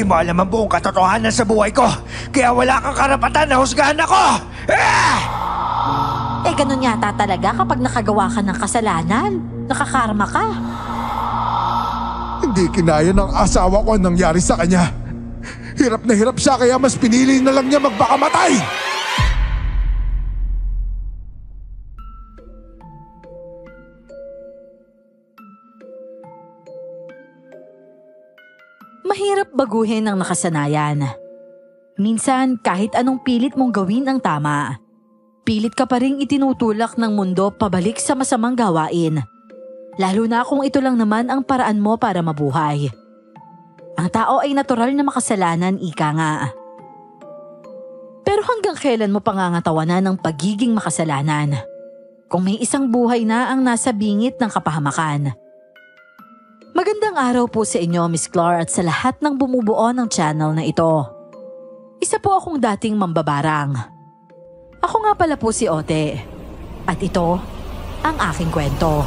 Hindi mo alam ang buong katotohanan sa buhay ko, kaya wala kang karapatan na husgahan ako! Ganun yata talaga kapag nakagawa ka ng kasalanan. Nakakarma ka. Hindi kinaya ng asawa ko ang nangyari sa kanya. Hirap na hirap siya kaya mas pinili na lang niya magbakamatay. Mahirap baguhin ang nakasanayan. Minsan, kahit anong pilit mong gawin ang tama, pilit ka pa ring itinutulak ng mundo pabalik sa masamang gawain. Lalo na kung ito lang naman ang paraan mo para mabuhay. Ang tao ay natural na makasalanan, ika nga. Pero hanggang kailan mo pangangatawanan ng pagiging makasalanan? Kung may isang buhay na ang nasa bingit ng kapahamakan. Magandang araw po sa inyo, Miss Clar, at sa lahat ng bumubuo ng channel na ito. Isa po akong dating mambabarang. Ako nga pala po si Ote. At ito ang aking kwento.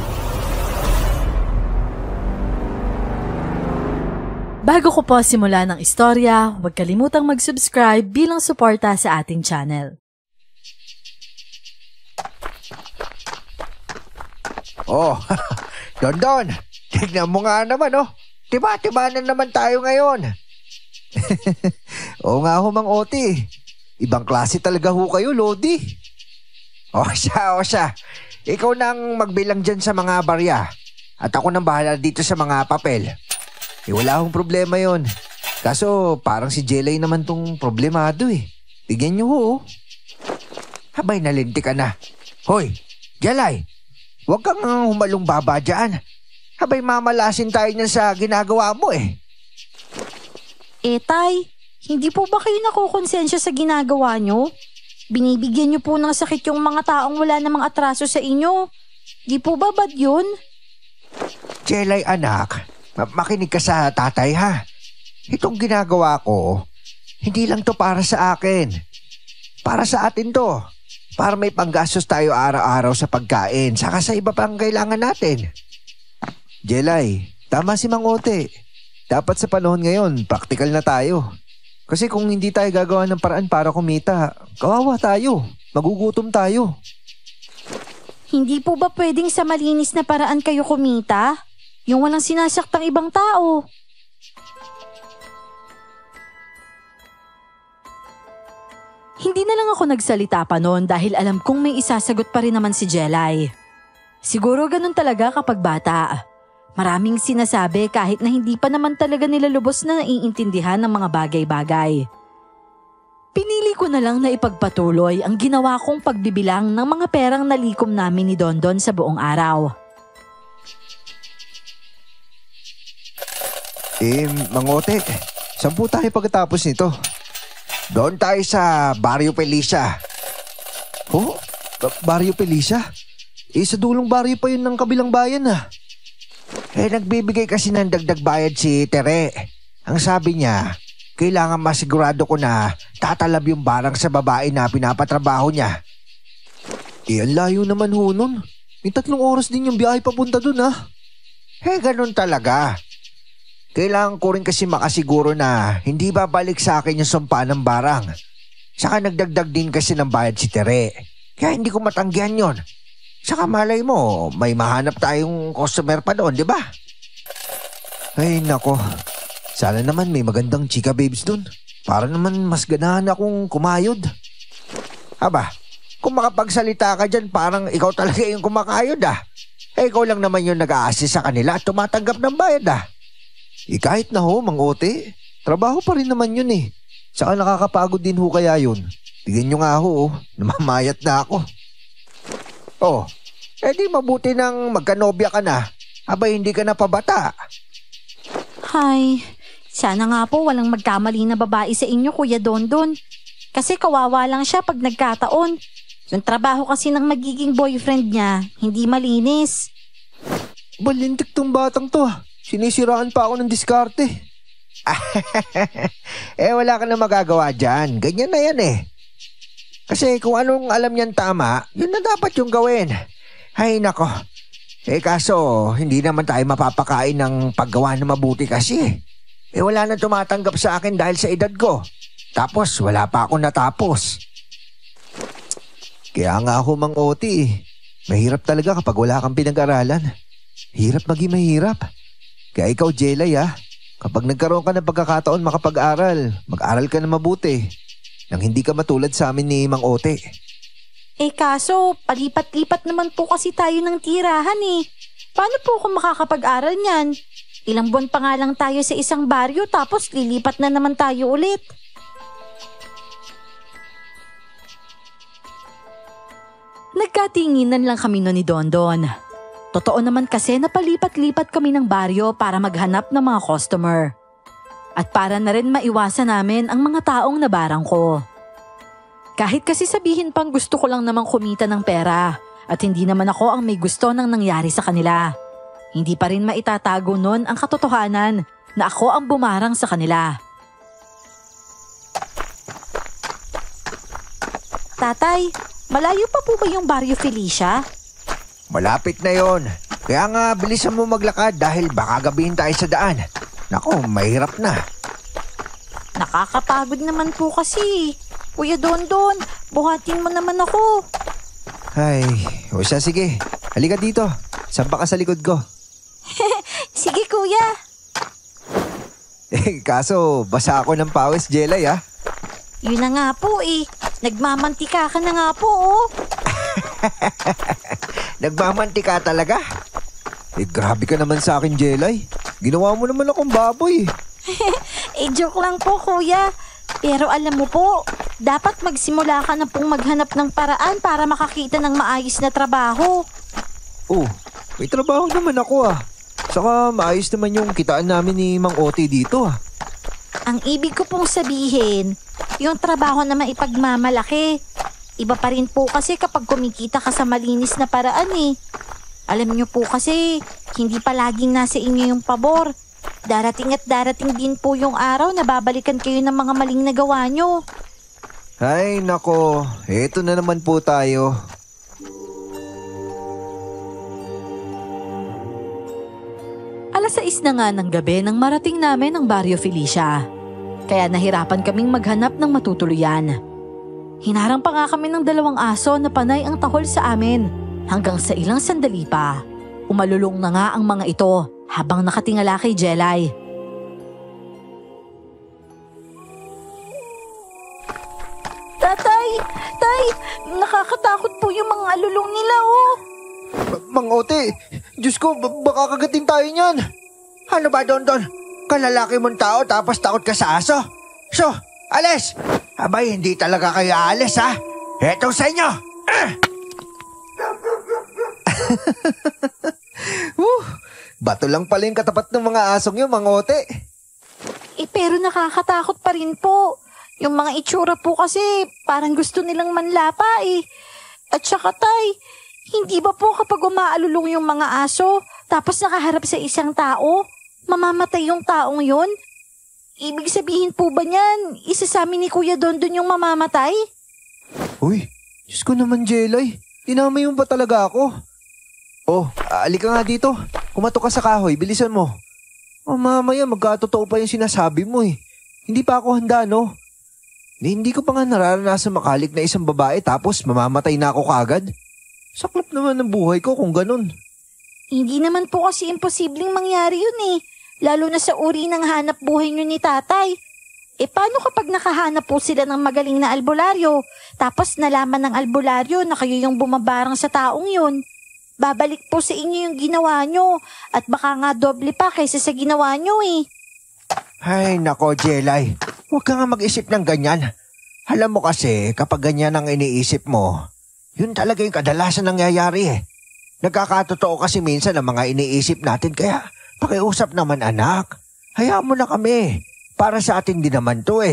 Bago ko po simulan ang istorya, huwag kalimutang mag-subscribe bilang suporta sa ating channel. Oh, Don, tignan mo nga naman, oh. Tiba-tiba na naman tayo ngayon. Oo nga ho, Mang Oti. Ibang klase talaga ho kayo, Lodi. O siya. Ikaw nang magbilang dyan sa mga barya. At ako nang bahala dito sa mga papel. Wala akong problema yon. Kaso parang si Jelay naman tong problemado eh. Tignan nyo ho. Habay, nalinti ka na. Hoy, Jelay, huwag kang humalong baba dyan. Habay, mamalasin tayo niyan sa ginagawa mo eh. Tay, hindi po ba kayo nakukonsensya sa ginagawa nyo? Binibigyan nyo po ng sakit yung mga taong wala namang atraso sa inyo. Di po ba bad yun? Jelay, anak, makinig ka sa tatay ha. Itong ginagawa ko, hindi lang to para sa akin. Para sa atin to. Para may panggastos tayo araw-araw sa pagkain, saka sa iba pang kailangan natin. Jelay, tama si Mang Ote. Dapat sa panahon ngayon, practical na tayo. Kasi kung hindi tayo gagawa ng paraan para kumita, kawawa tayo. Magugutom tayo. Hindi po ba pwedeng sa malinis na paraan kayo kumita? Yung walang sinasaktang ibang tao. Hindi na lang ako nagsalita pa noon dahil alam kong may isasagot pa rin naman si Jelay. Siguro ganun talaga kapag bata. Maraming sinasabi kahit na hindi pa naman talaga nila lubos na naiintindihan ng mga bagay-bagay. Pinili ko na lang na ipagpatuloy ang ginawa kong pagbibilang ng mga perang nalikom namin ni Dondon sa buong araw. Mang Ote, saan po tayo pagkatapos nito? Doon tayo sa Barrio Felicia. Oh, Barrio Felicia? Sa dulong baryo pa yun ng kabilang bayan ah. Nagbibigay kasi ng dagdag bayad si Tere. Ang sabi niya, kailangan masigurado ko na tatalab yung barang sa babae na pinapatrabaho niya. Ang layo naman ho nun. May 3 oras din yung biyahe papunta dun ah. Ganun talaga. Kailangan ko rin kasi makasiguro na hindi babalik sa akin yung sumpa ng barang. Saka nagdagdag din kasi ng bayad si Tere. Kaya hindi ko matanggihan yon. Saka malay mo, may mahanap tayong customer pa doon, di ba? Ay, nako. Sana naman may magandang chika babes doon. Para naman mas ganahan akong kumayod. Aba, kung makapagsalita ka dyan, parang ikaw talaga yung kumakayod ah. Ikaw lang naman yung nag-a-assist sa kanila at tumatanggap ng bayad ah. Kahit na ho, Mang Ote, trabaho pa rin naman yun eh. Saka nakakapagod din ho kaya yun. Tignan nyo nga ho, namamayat na ako. Oh, di mabuti nang magkanobya ka na. Abay, hindi ka na pabata. Hay, sana nga po walang magkamali na babae sa inyo, Kuya Dondon. Kasi kawawa lang siya pag nagkataon. Yung trabaho kasi ng magiging boyfriend niya, hindi malinis. Balintik tong batang to. Sinisiraan pa ako ng diskarte. Wala ka na magagawa dyan. Ganyan na yan eh. Kasi kung anong alam niyan tama, yun na dapat yung gawin. Ay nako. Kaso hindi naman tayo mapapakain ng paggawa na mabuti kasi. Wala na tumatanggap sa akin dahil sa edad ko. Tapos wala pa ako natapos. Kaya nga ako Mang Oti Mahirap talaga kapag wala kang pinag-aralan. Hirap maging mahirap. Kaya ikaw Jelay kapag nagkaroon ka ng pagkakataon makapag-aral, mag-aral ka na mabuti. Nang hindi ka matulad sa amin ni Mang Ote. Kaso, palipat-lipat naman po kasi tayo ng tirahan Paano po ako makakapag-aral niyan? Ilang buwan pa nga lang tayo sa isang baryo tapos lilipat na naman tayo ulit. Nagkatinginan lang kami no ni Dondon. Totoo naman kasi na palipat-lipat kami ng baryo para maghanap ng mga customer. At para na rin maiwasan namin ang mga taong nabarang ko. Kahit kasi sabihin pang gusto ko lang namang kumita ng pera at hindi naman ako ang may gusto ng nangyari sa kanila. Hindi pa rin maitatago nun ang katotohanan na ako ang bumarang sa kanila. Tatay, malayo pa po ba yung Barrio Felicia? Malapit na yon. Kaya nga bilisan mo maglakad dahil baka gabihin tayo sa daan. Naku, mahirap na. Nakakapagod naman po kasi. Kuya Dondon, buhatin mo naman ako. Ay, o siya sige. Halika dito. Sampa ka sa likod ko. Sige kuya. Kaso basa ako ng pawis, Jelay Yun na nga po Nagmamantika ka na nga po Nagmamantika talaga? Grabe ka naman sa akin, Jelay. Ginawa mo naman akong baboy. Joke lang po kuya. Pero alam mo po, dapat magsimula ka na pong maghanap ng paraan para makakita ng maayos na trabaho. Oh, may trabaho naman ako Saka maayos naman yung kitaan namin ni Mang Oti dito Ang ibig ko pong sabihin, yung trabaho na maipagmamalaki. Iba pa rin po kasi kapag kumikita ka sa malinis na paraan Alam niyo po kasi, hindi palaging nasa inyo yung pabor. Darating at darating din po yung araw na babalikan kayo ng mga maling nagawa nyo. Ay nako, eto na naman po tayo. Alas 6 na nga ng gabi nang marating namin ang Barrio Felicia. Kaya nahirapan kaming maghanap ng matutuluyan. Hinarang pa nga kami ng 2 aso na panay ang tahol sa amin hanggang sa ilang sandali pa. Umalulong na nga ang mga ito habang nakatingala kay Jelay. Tatay! Tay! Nakakatakot po yung mga alulong nila Mang Ote, Diyos ko, baka kagating tayo niyan. Ano ba, Dondon? Kalalaki mong tao tapos takot ka sa aso? So, alis! Abay, hindi talaga kayo aalis, Eto sa inyo! Bato lang pala yung katapat ng mga asong yun, Mang Ote. Pero nakakatakot pa rin po. Yung mga itsura po kasi parang gusto nilang manlapa At saka tay, hindi ba po kapag umaalulong yung mga aso tapos nakaharap sa isang tao, mamamatay yung taong yun? Ibig sabihin po ba niyan, isa sa amin ni Kuya Dondon yung mamamatay? Uy, Diyos ko naman, Jelay. Dinamay mo ba talaga ako? Oh, alika nga dito. Kumatok ka sa kahoy, bilisan mo. Mamaya magkatotoo pa yung sinasabi mo Hindi pa ako handa, no? Hindi ko pa nga nararanasan makalik na isang babae tapos mamamatay na ako kagad. Saklap naman ng buhay ko kung ganun. Hindi naman po kasi imposibleng mangyari yun Lalo na sa uri ng hanap buhay nyo ni tatay. Paano kapag nakahanap po sila ng magaling na albularyo, tapos nalaman ng albularyo na kayo yung bumabarang sa taong yun? Babalik po sa inyo yung ginawa nyo at baka nga doble pa kaysa sa ginawa nyo Ay nako, Jelay. Huwag ka nga mag-isip ng ganyan. Alam mo kasi kapag ganyan ang iniisip mo, yun talaga yung kadalasan nangyayari Nagkakatotoo kasi minsan ang mga iniisip natin kaya pakiusap naman anak. Hayaan mo na kami. Para sa atin din naman to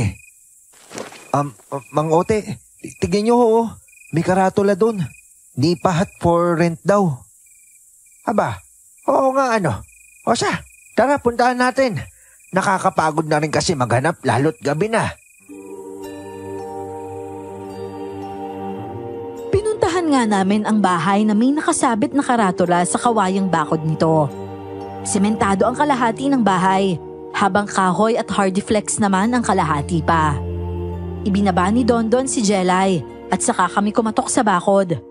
Mang Ote, tignan nyo may karatula dun. Nipahat for rent daw. Aba, oo nga O siya, tara puntahan natin. Nakakapagod na rin kasi maghanap lalo't gabi na. Pinuntahan nga namin ang bahay na may nakasabit na karatula sa kawayang bakod nito. Sementado ang kalahati ng bahay habang kahoy at hardiflex naman ang kalahati pa. Ibinaba ni Dondon si Jelay at saka kami kumatok sa bakod.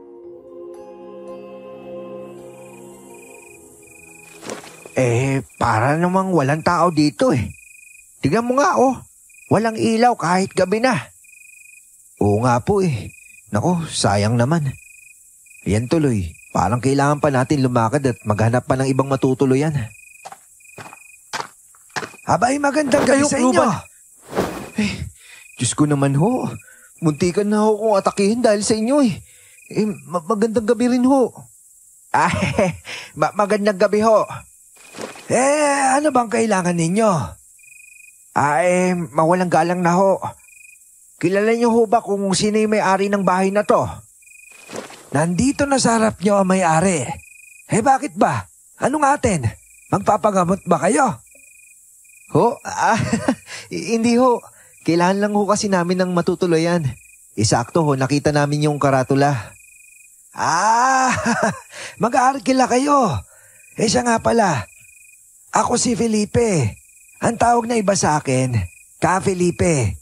Para namang walang tao dito eh. Tingnan mo nga walang ilaw kahit gabi na. Oo nga po eh. Nako, sayang naman. Yan tuloy, parang kailangan pa natin lumakad at maghanap pa ng ibang matutuluyan. Abay, magandang gabi sa inyo. Diyos ko naman ho. Muntikan na ho kung atakihin dahil sa inyo eh. Magandang gabi rin ho. Magandang gabi ho. Ano bang kailangan ninyo? Mawalang galang na ho. Kilala niyo ho ba kung sino yung may-ari ng bahay na to? Nandito na sa harap niyo ang may-ari. Bakit ba? Anong atin? Magpapagamot ba kayo? Ho? Hindi ho. Kailangan lang ho kasi namin ng matutuluyan. Isakto ho, nakita namin yung karatula. Mag-aarkila kayo. Siya nga pala. Ako si Felipe. Ang tawag na iba sa akin, Ka Felipe.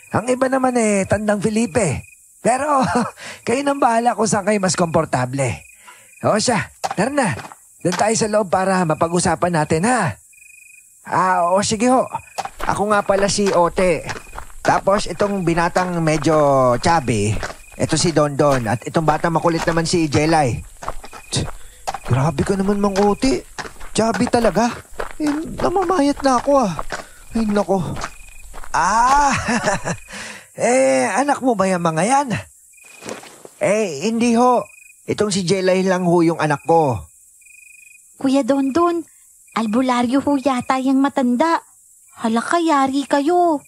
Ang iba naman Tandang Felipe. Pero kayo nang bahala kung saan kayo mas komportable. O siya, tara na. Doon tayo sa loob para mapag-usapan natin ha. Sige ho. Ako nga pala si Ote. Tapos itong binatang medyo chubby, ito si Dondon. At itong batang makulit naman si Jelay. Grabe ka naman, Mang Ote. Chubby talaga. Namamayat na ako Ay nako. Anak mo ba yung mga yan? Hindi ho. Itong si Jelay lang ho yung anak ko. Kuya Dondon, albularyo ho yata yung matanda. Halaka, yari kayo.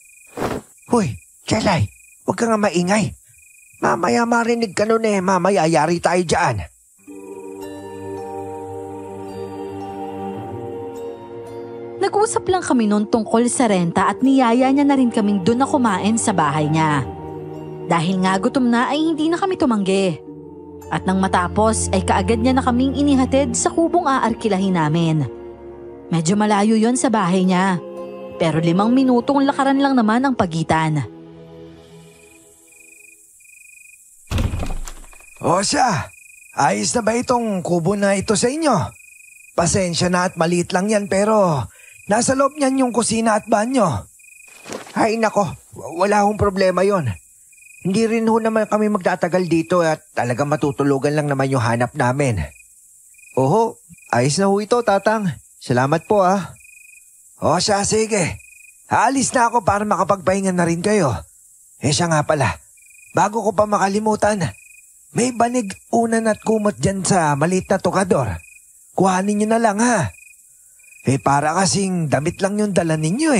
Hoy, Jelay, huwag ka nga maingay. Mamaya marinig ka nun mamaya yari tayo dyan. Nag-usap lang kami noon tungkol sa renta at niyaya niya na rin kaming doon na kumain sa bahay niya. Dahil nga gutom na ay hindi na kami tumanggi. At nang matapos ay kaagad niya na kaming inihatid sa kubong aarkilahin namin. Medyo malayo yon sa bahay niya. Pero 5 minutong lakaran lang naman ang pagitan. O siya, ayos na ba itong kubo na ito sa inyo? Pasensya na at maliit lang yan pero nasa loob niyan yung kusina at banyo. Ay nako, wala hong problema yon. Hindi rin ho naman kami magtatagal dito at talagang matutulugan lang naman yung hanap namin. Oho, ayos na ho ito, Tatang. Salamat po O siya, sige. Aalis na ako para makapagpahinga na rin kayo. Siya nga pala, bago ko pa makalimutan, may banig unan at kumot dyan sa maliit na tukador. Kuhanin niyo na lang ha. Para kasing damit lang yung dala ninyo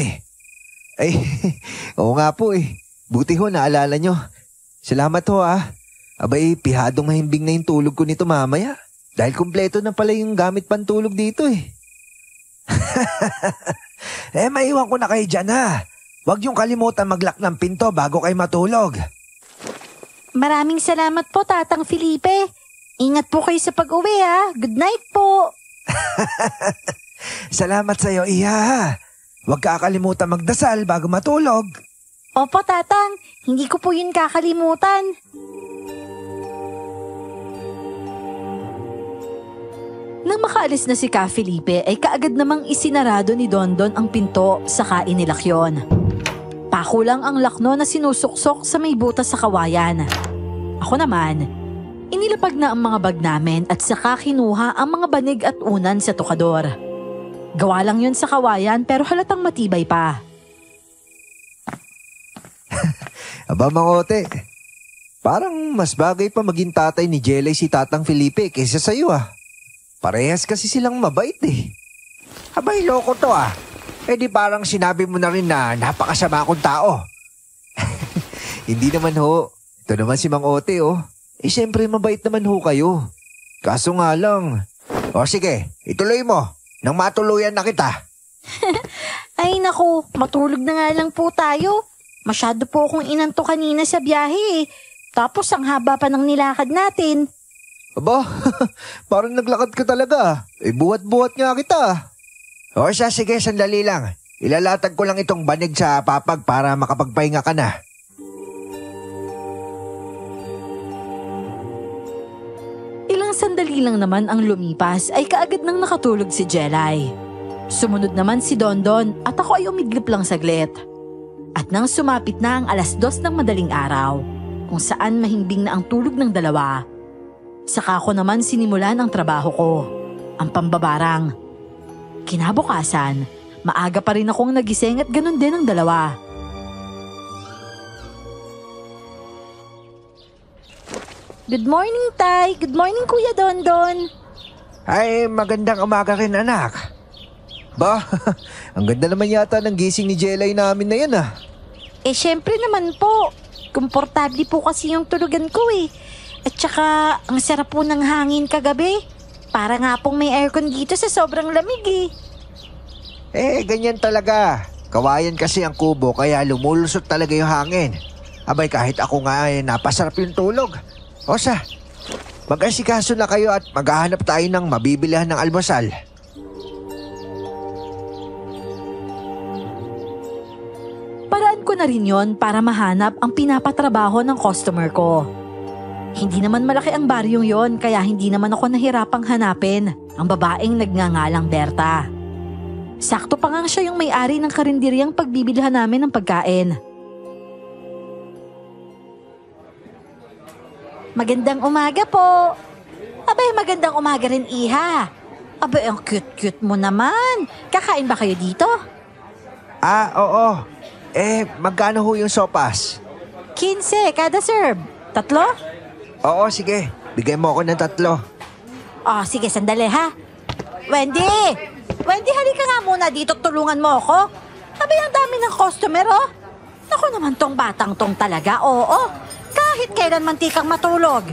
oo nga po Buti ho naalala nyo. Salamat ho Abay, pihadong mahimbing na yung tulog ko nito mamaya. Dahil kumpleto na pala yung gamit pantulog dito maiwan ko na kayo dyan ha. Huwag yung kalimutan mag-lock ng pinto bago kayo matulog. Maraming salamat po, Tatang Felipe. Ingat po kayo sa pag-uwi Good night po. Salamat sa'yo, Iha. Huwag kakalimutan magdasal bago matulog. Opo, Tatang. Hindi ko po yun kakalimutan. Nang makaalis na si Ka Felipe ay kaagad namang isinarado ni Dondon ang pinto saka inilakyon. Pako lang ang lakno na sinusuksok sa may butas sa kawayan. Ako naman, inilapag na ang mga bag namin at saka kinuha ang mga banig at unan sa tukador. Gawa lang yun sa kawayan pero halatang matibay pa. Aba, Mang Ote, parang mas bagay pa maging tatay ni Jelay si Tatang Felipe kaysa sa'yo Parehas kasi silang mabait Abay, loko to di parang sinabi mo na rin na napakasama akong tao. Hindi naman ho. Ito naman si Mang Ote siyempre mabait naman ho kayo. Kaso nga lang. Sige, ituloy mo. Nang matuluyan na kita. Ay naku, matulog na nga lang po tayo. Masyado po akong inanto kanina sa biyahe Tapos ang haba pa ng nilakad natin. Aba, parang naglakad ka talaga. Buhat-buhat nga kita. Siya, sige, sandali lang. Ilalatag ko lang itong banig sa papag para makapagpahinga ka na. Ilang sandali lang naman ang lumipas ay kaagad nang nakatulog si Jelay. Sumunod naman si Dondon at ako ay umidlip lang saglit. At nang sumapit na ang 2:00 ng madaling araw, kung saan mahimbing na ang tulog ng dalawa, saka ko naman sinimulan ang trabaho ko, ang pambabarang. Kinabukasan, maaga pa rin akong nagising at ganun din ang dalawa. Good morning, Tay. Good morning, Kuya Dondon. Ay, magandang umaga rin, anak. Ba, ang ganda naman yata ng gising ni Jelay namin na yan ah. Syempre naman po. Komportable po kasi yung tulugan ko eh. At saka, ang sarap po ng hangin kagabi. Para nga pong may aircon dito sa sobrang lamig eh. Ganyan talaga. Kawayan kasi ang kubo kaya lumulusot talaga yung hangin. Abay, kahit ako nga napasarap yung tulog. O siya, mag-asikaso na kayo at maghahanap tayo ng mabibilihan ng almusal. Paraan ko na rin yon para mahanap ang pinapatrabaho ng customer ko. Hindi naman malaki ang baryong yon kaya hindi naman ako nahirapang hanapin ang babaeng nagngangalang Berta. Sakto pa nga siya yung may-ari ng karinderyang pagbibilihan namin ng pagkain. Magandang umaga po. Abay, magandang umaga rin, Iha. Abay, ang cute-cute mo naman. Kakain ba kayo dito? Oo. Magkano ho yung sopas? 15 kada serve. 3? Oo, sige. Bigay mo ako ng 3. Sige, sandali ha. Wendy! Wendy, halika nga muna dito. Tulungan mo ako. Abay, ang dami ng customer, oh. Naku naman tong batang tong talaga, oo. Kahit kailan mantikang matulog.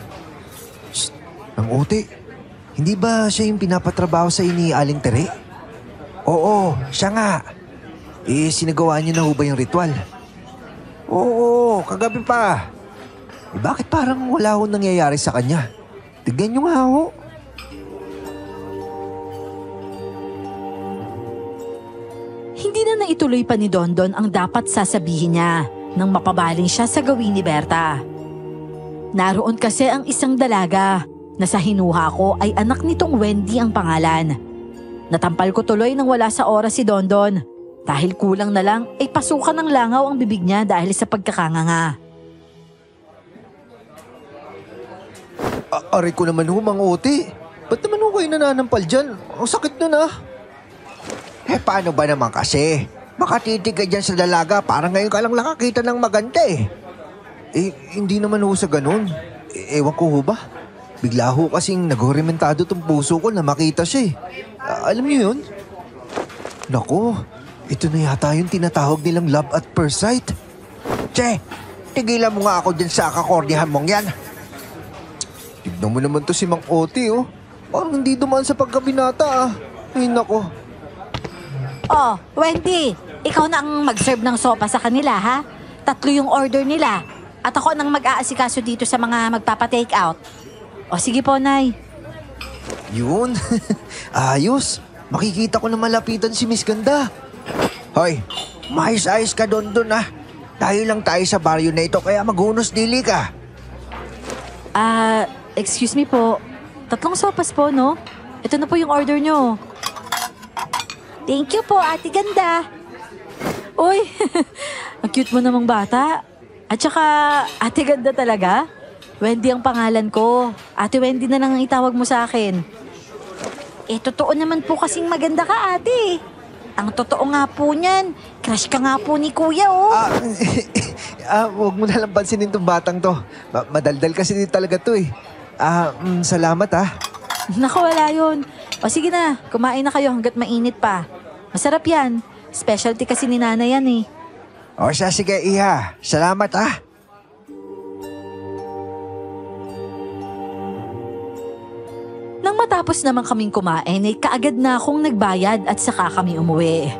Shh! Ang uti. Hindi ba siya yung pinapatrabaho sa ni Aling Tere? Oo, siya nga. Sinagawa niyo na ho ba yung ritual? Oo, kagabi pa. Bakit parang wala ho nangyayari sa kanya? Tignan niyo nga ho. Hindi na naituloy pa ni Dondon ang dapat sasabihin niya nang mapabaling siya sa gawin ni Berta. Naroon kasi ang isang dalaga na sa hinuha ko ay anak nitong Wendy ang pangalan. Natampal ko tuloy nang wala sa oras si Dondon dahil kulang na lang ay pasukan ng langaw ang bibig niya dahil sa pagkakanganga. Aray ko naman ho, Mang Uti. Ba't naman ho kayo nananampal dyan? Ang sakit nun ah. Paano ba naman kasi? Makatitig ka dyan sa dalaga para ngayon ka lang nakakita ng maganda eh. Hindi naman ho sa ganun. Ewan ko ho ba? Bigla ho kasing nagorimentado tong puso ko na makita siya eh. Alam niyo yun? Naku, ito na yata yung tinatawag nilang love at first sight. Che, tigilan mo nga ako dyan sa kakordihan mong yan. Tignan mo naman to si Mang Oti oh. Parang hindi dumaan sa pagkabinata ah. Ay nako. Wendy, ikaw na ang mag-serve ng sopa sa kanila ha? 3 yung order nila. At ako nang mag-aasikaso dito sa mga magpapa-take out. Sige po, Nay. Yun. Ayos. Makikita ko na malapitan si Miss Ganda. Hoy, maayos-ayos ka doon ah. Tayo lang tayo sa baryo na ito kaya maghunos dili ka. Excuse me po. 3 sopas po, no? Ito na po yung order nyo. Thank you po, Ate Ganda. Uy, ang cute mo namang bata. At saka, Ate Ganda talaga? Wendy ang pangalan ko. Ate Wendy na lang ang itawag mo sa akin. Totoo naman po kasing maganda ka, ate. Ang totoo nga po niyan, crush ka nga po ni Kuya, oh. Huwag mo nalang pansinin itong batang to. Madaldal kasi din talaga to eh. Salamat ah. Naku, wala yun. Sige na, kumain na kayo hanggat mainit pa. Masarap yan. Specialty kasi ni Nana yan eh. Sige, Iha. Salamat ah. Nang matapos naman kaming kumain ay kaagad na akong nagbayad at saka kami umuwi.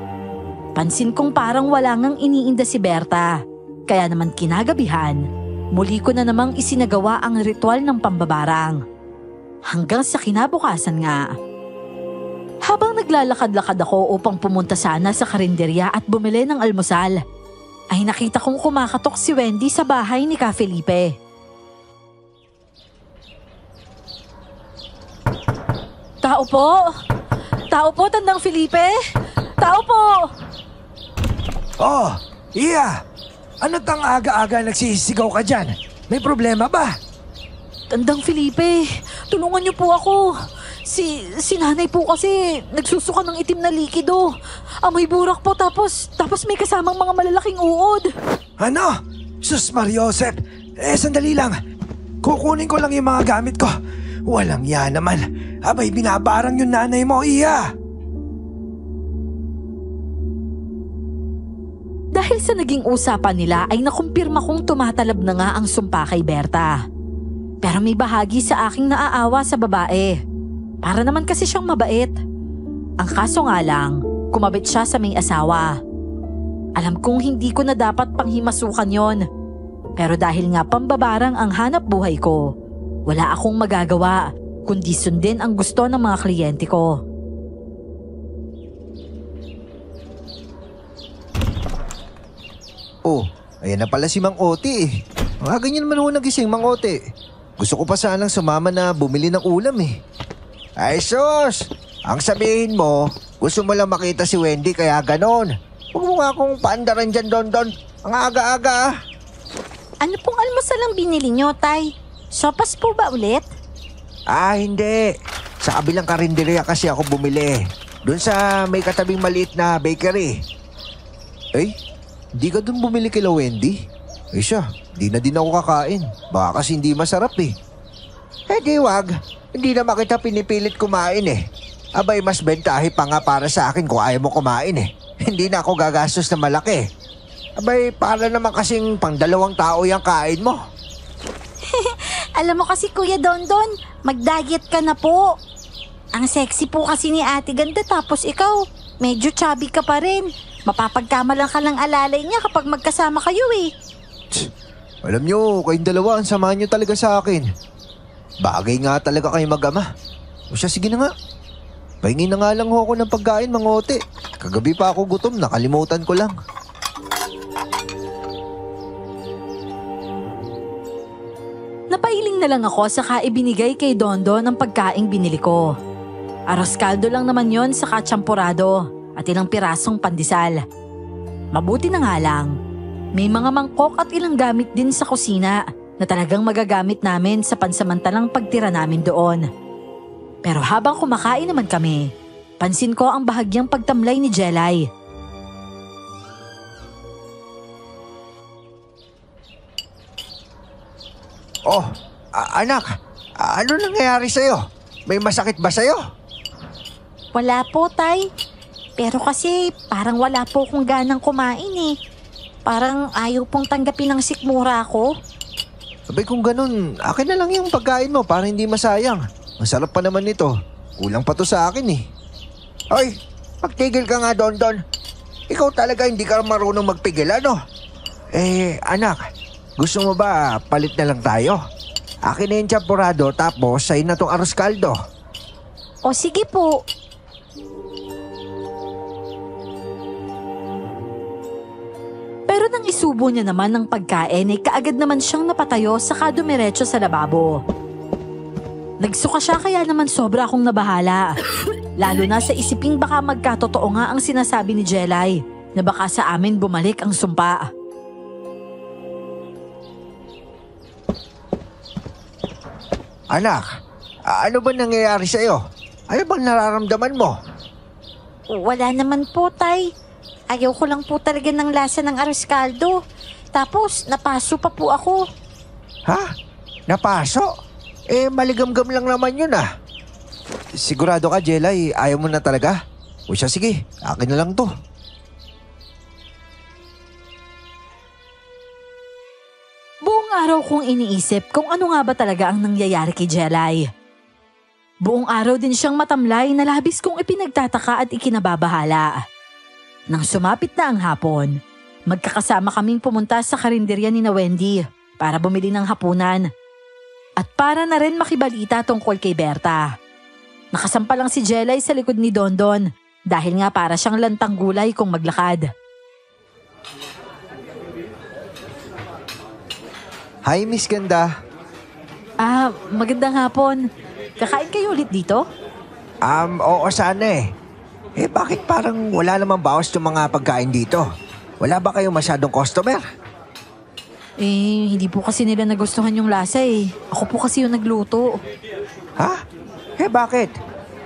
Pansin kong parang wala ngang iniinda si Berta. Kaya naman kinagabihan, muli ko na namang isinagawa ang ritual ng pambabarang. Hanggang sa kinabukasan nga. Habang naglalakad-lakad ako upang pumunta sana sa karinderya at bumili ng almusal, ay nakita kong kumakatok si Wendy sa bahay ni Ka Felipe. Tao po! Tao po, Tandang Felipe! Tao po! Oh, Iya! Ano't ang aga-aga nagsisigaw ka dyan? May problema ba? Tandang Felipe, tulungan niyo po ako. Si nanay po kasi nagsusuka ng itim na likido. Amoy burak po tapos may kasamang mga malalaking uod. Ano? Sus Mariosep! Sandali lang. Kukunin ko lang yung mga gamit ko. Walang yan naman. Abay, binabarang yung nanay mo, Iya! Dahil sa naging usapan nila ay nakumpirma kong tumatalab na nga ang sumpa kay Berta. Pero may bahagi sa aking naaawa sa babae. Para naman kasi siyang mabait. Ang kaso nga lang, kumabit siya sa may asawa. Alam kong hindi ko na dapat panghimasukan yon. Pero dahil nga pambabarang ang hanap buhay ko, wala akong magagawa kundi sundin ang gusto ng mga kliyente ko. Oh, ayan na pala si Mang Oti eh. Mga ganyan naman ho nagising, Mang Oti. Gusto ko pa sanang sumama na bumili ng ulam eh. Ay sus! Ang sabihin mo, gusto mo lang makita si Wendy kaya ganon. Huwag mo nga akong paandaran dyan, Don. Ang aga-aga ah. Ano pong almusal ang binili nyo, Tay? Sopas po ba ulit? Ah, hindi. Sa kabilang karinderya kasi ako bumili. Doon sa may katabing maliit na bakery. Eh, di ka doon bumili kila Wendy? Eh siya, di na din ako kakain. Baka kasi hindi masarap eh. Eh di wag. Hindi naman kita pinipilit kumain eh. Abay, mas bentahe pa nga para sa akin kung ayaw mo kumain eh. Hindi na ako gagastos na malaki. Abay, para naman kasing pang 2 tao yung kain mo. Alam mo kasi Kuya Dondon, mag-diet ka na po. Ang sexy po kasi ni Ate Ganda tapos ikaw, medyo chubby ka pa rin. Mapapagkamalan ka lang alalay niya kapag magkasama kayo eh. Tsk, alam nyo, kayong dalawa ang samahan nyo talaga sa akin. Bagay nga talaga kayo mag-ama. O siya, sige na nga. Pahingin na nga lang ho ako ng pagkain, Mang Ote. Kagabi pa ako gutom, nakalimutan ko lang. Napailing na lang ako saka ibinigay kay Dondo ng pagkaing binili ko. Arroz caldo lang naman yon sa champurado at ilang pirasong pandesal. Mabuti na nga lang, may mga mangkok at ilang gamit din sa kusina na talagang magagamit namin sa pansamantalang pagtira namin doon. Pero habang kumakain naman kami, pansin ko ang bahagyang pagtamlay ni Jelay. Oh, anak, ano nangyayari sa'yo? May masakit ba sa'yo? Wala po, Tay. Pero kasi parang wala po akong ganang kumain eh. Parang ayaw pong tanggapin ng sikmura ko. Sabay kung ganun, akin na lang yung pagkain mo para hindi masayang. Masarap pa naman nito. Kulang pa to sa akin eh. Hoy, magtigil ka nga, Don. Ikaw talaga hindi ka marunong magpigil, ano? Eh, anak, gusto mo ba palit na lang tayo? Akin na yung champurado tapos sa'yo na tong arroz caldo. O sige po. Pero nang isubo niya naman ng pagkain ay kaagad naman siyang napatayo saka dumiretso sa lababo. Nagsuka siya kaya naman sobra akong nabahala. Lalo na sa isiping baka magkatotoo nga ang sinasabi ni Jelay na baka sa amin bumalik ang sumpa. Anak, ano ba nangyayari sa'yo? Ano bang nararamdaman mo? Wala naman po, Tay. Ayaw ko lang po talaga ng lasa ng arroz caldo. Tapos, napaso pa po ako. Ha? Napaso? Eh, maligamgam lang naman yun ah. Sigurado ka, Jelay, ayaw mo na talaga? O siya, sige, akin na lang to. Buong araw kong iniisip kung ano nga ba talaga ang nangyayari kay Jelay. Buong araw din siyang matamlay na labis kong ipinagtataka at ikinababahala. Nang sumapit na ang hapon, magkakasama kaming pumunta sa karinderya ni na Wendy para bumili ng hapunan. At para na rin makibalita tungkol kay Berta. Nakasampa lang si Jelay sa likod ni Dondon dahil nga para siyang lantang gulay kung maglakad. Hi, Miss Ganda. Magandang hapon. Kakain kayo ulit dito? Oo sana eh. Bakit parang wala namang bawas yung mga pagkain dito? Wala ba kayong masyadong customer? Hindi po kasi nila nagustuhan yung lasa eh. Ako po kasi yung nagluto. Ha? Bakit?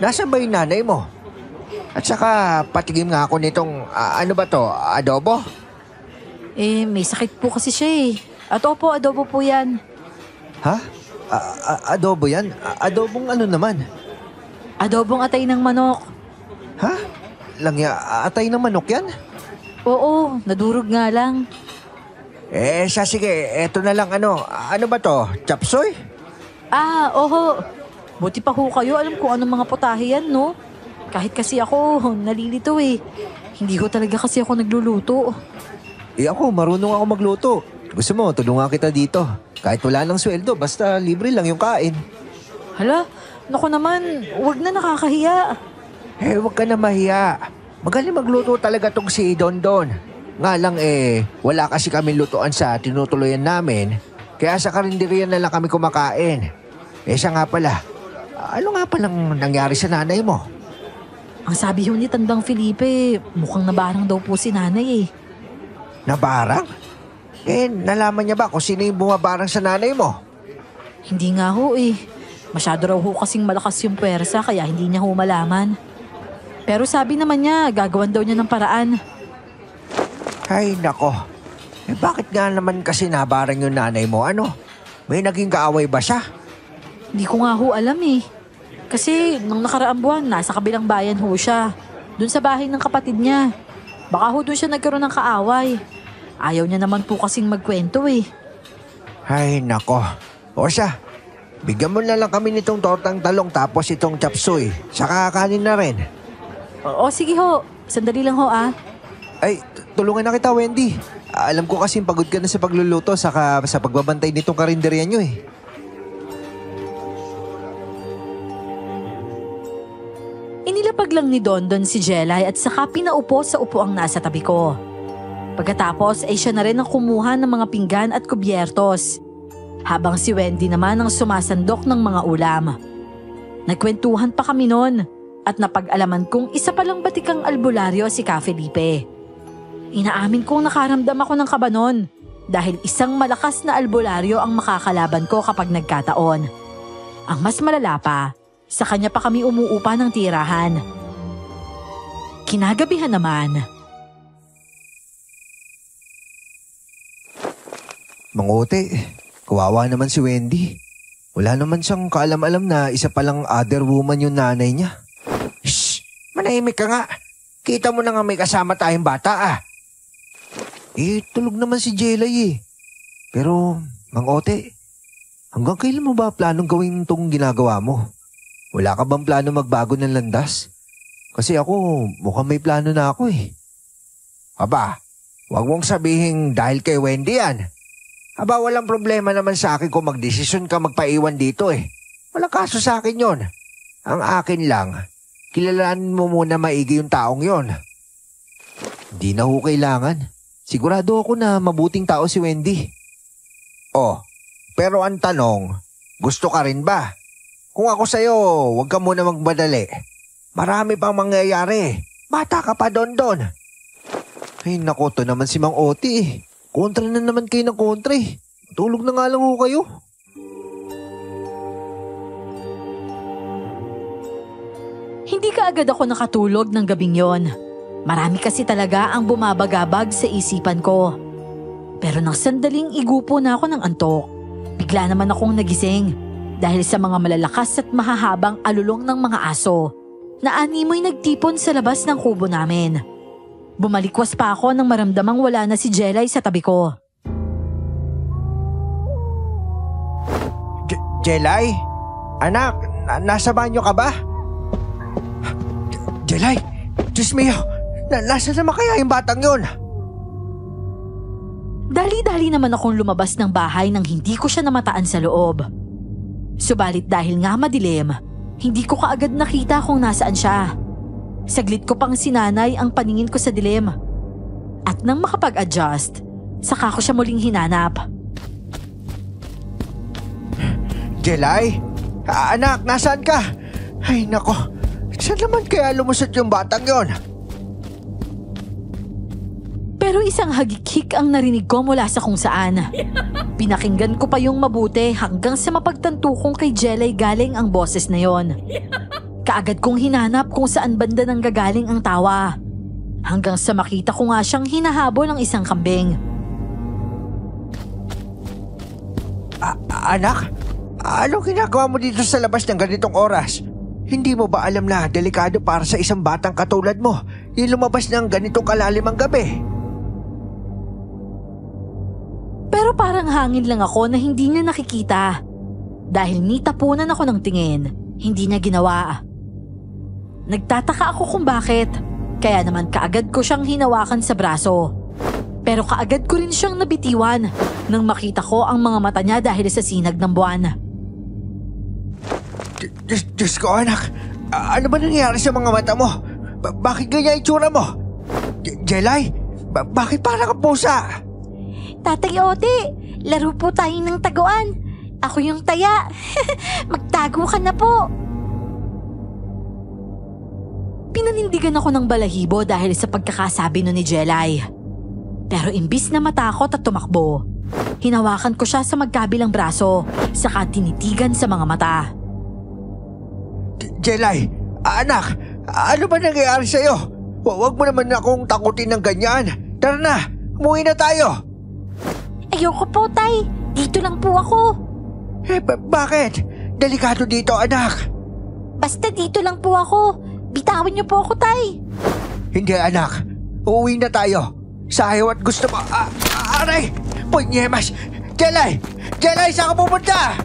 Nasaan ba yung nanay mo? At saka patigim nga ako nitong, ano ba to, adobo? May sakit po kasi siya eh. At opo, adobo po yan. Ha? Adobo yan? Adobong ano naman? Adobong atay ng manok. Ha? Atay ng manok yan? Oo, nadurog nga lang. Sige, eto na lang ano ba to? Chapsoy? Oho. Buti pa ho kayo, alam kung anong mga putahe yan, no? Kahit kasi ako, nalilito eh. Hindi ko talaga kasi ako nagluluto. Ako, marunong ako magluto. Gusto mo, tulungan kita dito. Kahit wala ng sweldo, basta libre lang yung kain. Hala, naku naman, wag na, nakakahiya. Wag ka na mahiya. Magaling magluto talaga tong si Dondon. Nga lang wala kasi kami lutuan sa tinutuloyan namin. Kaya sa karinderiyan na lang kami kumakain. Siya nga pala, ano nga palang nangyari sa nanay mo? Ang sabi ho ni Tandang Felipe, mukhang nabarang daw po si nanay eh. Nabarang? Nalaman niya ba kung sino yung bumabarang sa nanay mo? Hindi nga ho eh. Masyado raw ho kasing malakas yung pwersa kaya hindi niya ho malaman. Pero sabi naman niya, gagawan daw niya ng paraan. Ay nako, bakit nga naman kasi nabarang yung nanay mo? Ano? May naging kaaway ba siya? Hindi ko nga ho alam eh. Kasi nung nakaraang buwan, nasa kabilang bayan ho siya. Doon sa bahay ng kapatid niya. Baka ho doon siya nagkaroon ng kaaway. Ayaw niya naman po kasing magkwento eh. Ay nako. O siya, bigyan mo na lang kami nitong tortang talong tapos itong chapsuy. Saka kanin na rin. Sige ho. Sandali lang ho Ay, tulungan na kita, Wendy. Alam ko kasing pagod ka na sa pagluluto saka sa pagbabantay nitong karinderya nyo eh. Inilapag lang ni Dondon si Jelay at saka pinaupo sa upuang nasa tabi ko. Pagkatapos ay siya na rin ang kumuha ng mga pinggan at kubyertos. Habang si Wendy naman ang sumasandok ng mga ulam. Nagkwentuhan pa kami noon at napag-alaman kong isa palang batikang albularyo si Ka Felipe. Inaamin kong nakaramdam ako ng kaba noon dahil isang malakas na albularyo ang makakalaban ko kapag nagkataon. Ang mas malala pa, sa kanya pa kami umuupa ng tirahan. Kinagabihan naman. Mangote, kawawa naman si Wendy. Wala naman siyang kaalam-alam na isa palang other woman yung nanay niya. Shh! Manahimik ka nga. Kita mo na nga may kasama tayong bata tulog naman si Jelay Pero, Mangote, hanggang kailan mo ba planong gawin itong ginagawa mo? Wala ka bang plano magbago ng landas? Kasi ako, mukhang may plano na ako Aba, wag mong sabihin dahil kay Wendy yan. Aba, walang problema naman sa akin kung magdesisyon ka magpaiwan dito Walang kaso sa akin yon. Ang akin lang, kilalanin mo muna maigi yung taong yon. Di na ho kailangan. Sigurado ako na mabuting tao si Wendy. Pero ang tanong, gusto ka rin ba? Kung ako sa'yo, huwag ka muna magmadali. Marami pang mangyayari. Bata ka pa Dondon. Ay nako, to naman si Mang Oti Kontra na naman kayo ng kontra Tulog na nga lang ho kayo. Hindi ka agad ako nakatulog ng gabing yon. Marami kasi talaga ang bumabagabag sa isipan ko. Pero nang sandaling igupo na ako ng antok, bigla naman akong nagising dahil sa mga malalakas at mahahabang alulong ng mga aso na animoy nagtipon sa labas ng kubo namin. Bumalikwas pa ako nang maramdamang wala na si Jelay sa tabi ko. Jelay? Anak, nasa banyo ka ba? Jelay, Diyos mio, nasa naman kaya yung batang yun? Dali-dali naman akong lumabas ng bahay nang hindi ko siya namataan sa loob. Subalit dahil nga madilim, Hindi ko kaagad nakita kung nasaan siya. Saglit ko pang sinanay ang paningin ko sa dilim. At nang makapag-adjust, saka ko siya muling hinanap. Jelay? Anak, nasaan ka? Ay nako, saan naman kaya lumusot yung batang yon? Pero isang hagikik ang narinig ko mula sa kung saan. Pinakinggan ko pa yung mabuti hanggang sa mapagtanto kong kay Jelay galing ang boses na yon. Kaagad kong hinanap kung saan banda nang gagaling ang tawa. Hanggang sa makita ko nga siyang hinahabol ng isang kambing. Anak, anong ginagawa mo dito sa labas ng ganitong oras? Hindi mo ba alam na delikado para sa isang batang katulad mo yung lumabas ng ganitong kalalim ang gabi? Pero parang hangin lang ako na hindi niya nakikita. Dahil nitapunan ako ng tingin, hindi niya ginawa. Nagtataka ako kung bakit. Kaya naman kaagad ko siyang hinawakan sa braso. Pero kaagad ko rin siyang nabitiwan nang makita ko ang mga mata niya dahil sa sinag ng buwan. Diyos ko anak, ano ba nangyari sa mga mata mo? Bakit ganyan itsura mo? Jelay, bakit parang kang pusa? Tatay Ote, laro po tayo ng taguan. Ako yung taya. Magtago ka na po. Pinanindigan ako ng balahibo dahil sa pagkakasabi nun ni Jelay. Pero imbis na matakot at tumakbo, hinawakan ko siya sa magkabilang braso, saka tinitigan sa mga mata. Jelay, anak, ano ba nangyayari sa'yo? Huwag mo naman akong takutin ng ganyan. Tara na, umuwi na tayo. Ayoko po, tay. Dito lang po ako. Bakit? Delikado dito, anak. Basta dito lang po ako. Bitawan niyo po ako, tay. Hindi, anak. Uuwi na tayo. Sayaw at gusto mo. Aray! Punyemas! Jelay! Jelay, saan ka pupunta?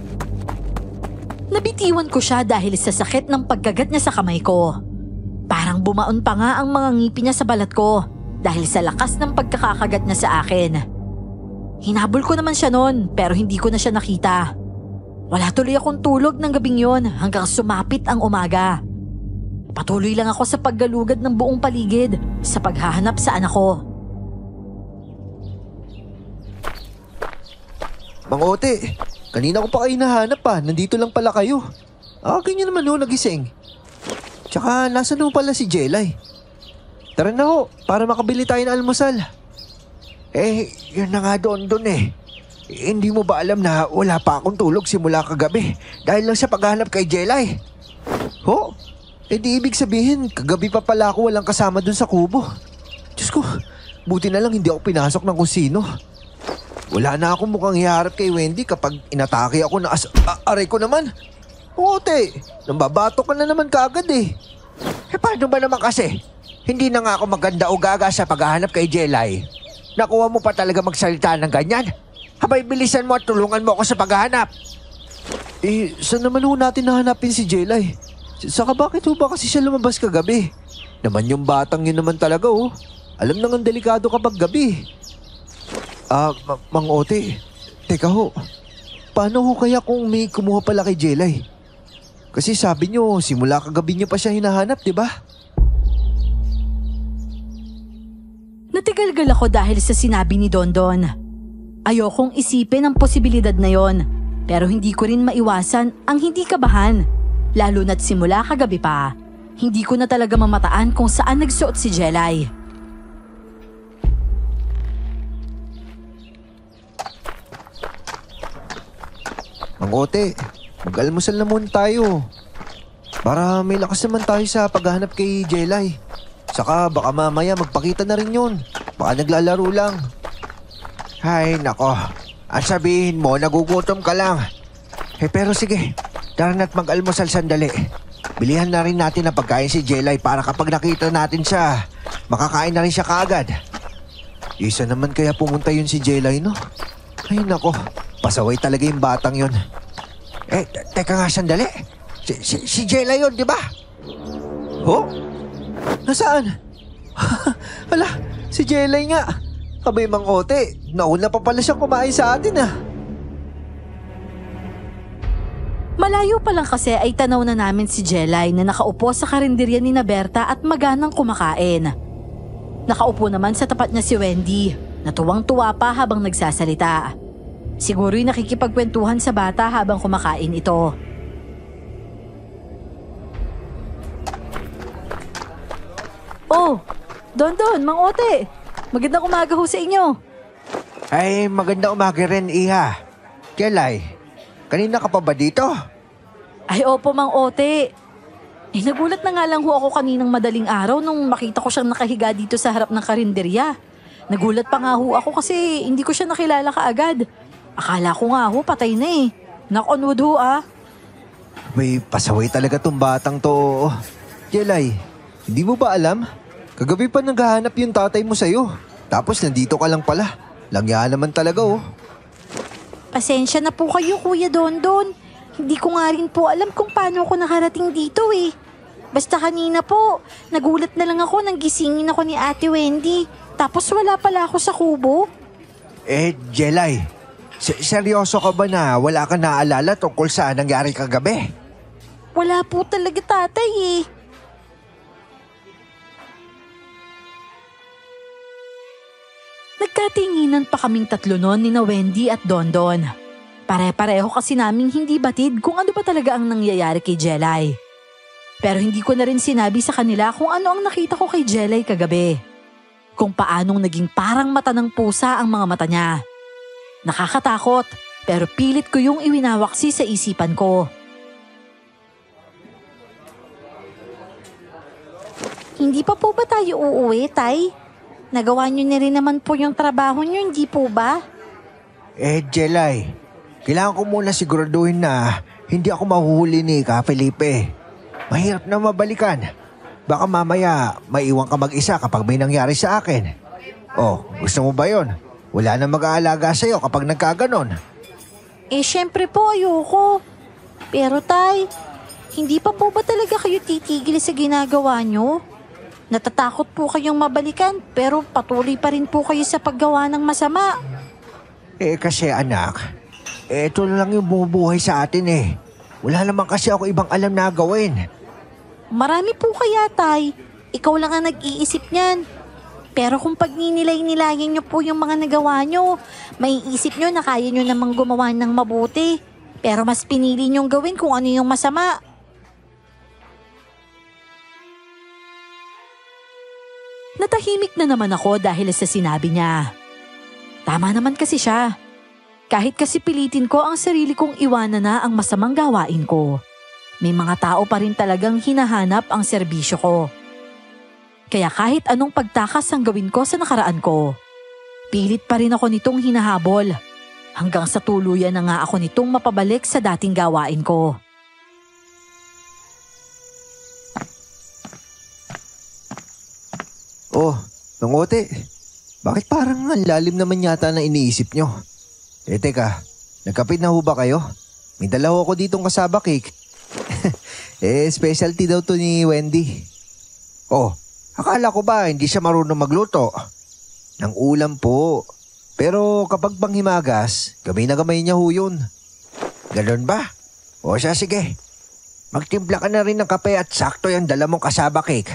Nabitiwan ko siya dahil sa sakit ng pagkagat niya sa kamay ko. Parang bumaon pa nga ang mga ngipin niya sa balat ko dahil sa lakas ng pagkakakagat niya sa akin. Hinabol ko naman siya noon pero hindi ko na siya nakita. Wala tuloy akong tulog ng gabing yon hanggang sumapit ang umaga. Patuloy lang ako sa paggalugad ng buong paligid sa paghahanap sa anak ko. Mang Ote, kanina ko pa kayo nahanap pa. Nandito lang pala kayo. Ganyan naman ho, nagising. Tsaka nasa ho pala si Jelay. Tara na ho, para makabili tayo ng almusal. Yun na nga doon Hindi mo ba alam na wala pa akong tulog simula kagabi dahil lang sa paghahanap kay Jelay? Ho? Di ibig sabihin, kagabi pa pala ako walang kasama dun sa kubo. Diyos ko, buti na lang hindi ako pinasok ng kung sino. Wala na akong mukhang hiharap kay Wendy kapag inatake ako na aray ko naman. Ote, nambabato ka na naman kaagad paano ba naman kasi? Hindi na nga ako maganda o gaga sa paghahanap kay Jelay. Nakuha mo pa talaga magsalita ng ganyan? Habay bilisan mo at tulungan mo ako sa paghahanap. Saan naman ho natin nahanapin si Jelay? Saka bakit ho ba kasi siya lumabas kagabi? Naman yung batang yun naman talaga Alam nang delikado kapag gabi. Mang Ote, teka ho. Paano ho kaya kung may kumuha pala kay Jelay? Kasi sabi nyo, simula kagabi nyo pa siya hinahanap, di ba? Natigalgal ako dahil sa sinabi ni Dondon. Ayokong isipin ang posibilidad na yon, pero hindi ko rin maiwasan ang hindi kabahan. Lalo na't simula kagabi pa, hindi ko na talaga mamataan kung saan nagsuot si Jelay. Mang Ote, mag-almusal na muna tayo. Para may lakas naman tayo sa paghahanap kay Jelay. Saka baka mamaya magpakita na rin yun. Baka naglalaro lang. Ay nako, ang sabihin mo nagugutom ka lang. Pero sige, tara na't mag-almusal sandali. Bilihan na rin natin ang pagkain si Jelay para kapag nakita natin siya, makakain na rin siya kaagad. Isa naman kaya pumunta yun si Jelay, no? Ay nako, pasaway talaga yung batang yun. Teka nga sandali. Si Jelay yun, di ba? Oh? Nasaan? Hala, si Jelay nga. Abay Mang Ote, nauna pa pala siyang kumain sa atin Malayo pa lang kasi ay tanaw na namin si Jelay na nakaupo sa karinderya ni Berta at maganang kumakain. Nakaupo naman sa tapat niya si Wendy, na tuwang-tuwa pa habang nagsasalita. Siguro'y nakikipagkwentuhan sa bata habang kumakain ito. Oh, Don, Mang Ote, magandang umaga ho sa inyo. Ay, maganda umaga rin, Iha. Jelay, kanina ka pa ba dito? Ay opo, Mang Ote. Nagulat na nga lang ho ako kaninang madaling araw nung makita ko siyang nakahiga dito sa harap ng karinderya. Nagulat pa nga ho ako kasi hindi ko siya nakilala kaagad. Akala ko nga ho patay na eh. Knock on wood ho ah. May pasaway talaga tong batang to. Jelay, hindi mo ba alam? Kagabi pa naghahanap yung tatay mo sa'yo. Tapos nandito ka lang pala. Langya naman talaga oh. Pasensya na po kayo, Kuya Dondon. Hindi ko nga rin po alam kung paano ako nakarating dito eh. Basta kanina po, nagulat na lang ako nang gisingin ako ni Ate Wendy. Tapos wala pala ako sa kubo. Jelay, seryoso ka ba na wala ka naaalala tungkol sa nangyari kagabi? Wala po talaga, tatay eh. Nagkatinginan pa kaming tatlo noon ni Wendy at Dondon. Pare-pareho kasi naming hindi batid kung ano ba talaga ang nangyayari kay Jelay. Pero hindi ko na rin sinabi sa kanila kung ano ang nakita ko kay Jelay kagabi. Kung paanong naging parang mata ng pusa ang mga mata niya. Nakakatakot, pero pilit ko yung iwinawaksi sa isipan ko. Hindi pa po ba tayo uuwi, Tay? Nagawa niyo na rin naman po yung trabaho niyo, hindi po ba? Jelay, kailangan ko muna siguraduhin na hindi ako mahuhuli ni Ka Felipe. Mahirap na mabalikan. Baka mamaya maiwan ka mag-isa kapag may nangyari sa akin. Oh, gusto mo ba yon? Wala na mag-aalaga sa'yo kapag nagkaganon. Syempre po ayoko. Pero Tay, hindi pa po ba talaga kayo titigil sa ginagawa niyo? Natatakot po kayong mabalikan pero patuloy pa rin po kayo sa paggawa ng masama. Kasi anak, ito lang yung bumubuhay sa atin eh. Wala naman kasi ako ibang alam na gawin. Marami po kaya, Tay. Ikaw lang ang nag-iisip niyan. Pero kung pag ninilay-nilayan niyo po yung mga nagawa niyo, may isip niyo na kaya niyo namang gumawa ng mabuti. Pero mas pinili niyong gawin kung ano yung masama. Natahimik na naman ako dahil sa sinabi niya. Tama naman kasi siya. Kahit kasi pilitin ko ang sarili kong iwanan na ang masamang gawain ko, may mga tao pa rin talagang hinahanap ang serbisyo ko. Kaya kahit anong pagtakas ang gawin ko sa nakaraan ko, pilit pa rin ako nitong hinahabol hanggang sa tuluyan na nga ako nitong mapabalik sa dating gawain ko. Oh, Nangote, bakit parang ang lalim naman yata na iniisip nyo? Teka, nagkapit na ho ba kayo? May dala ho ako ditong kasaba cake. Specialty daw to ni Wendy. Oh, akala ko ba hindi siya marunong magluto? Ng ulam po. Pero kapag panghimagas, gamay na gamay niya ho yun. Ganon ba? O siya, sige. Magtimpla ka na rin ng kape at sakto yung dala mong kasaba cake.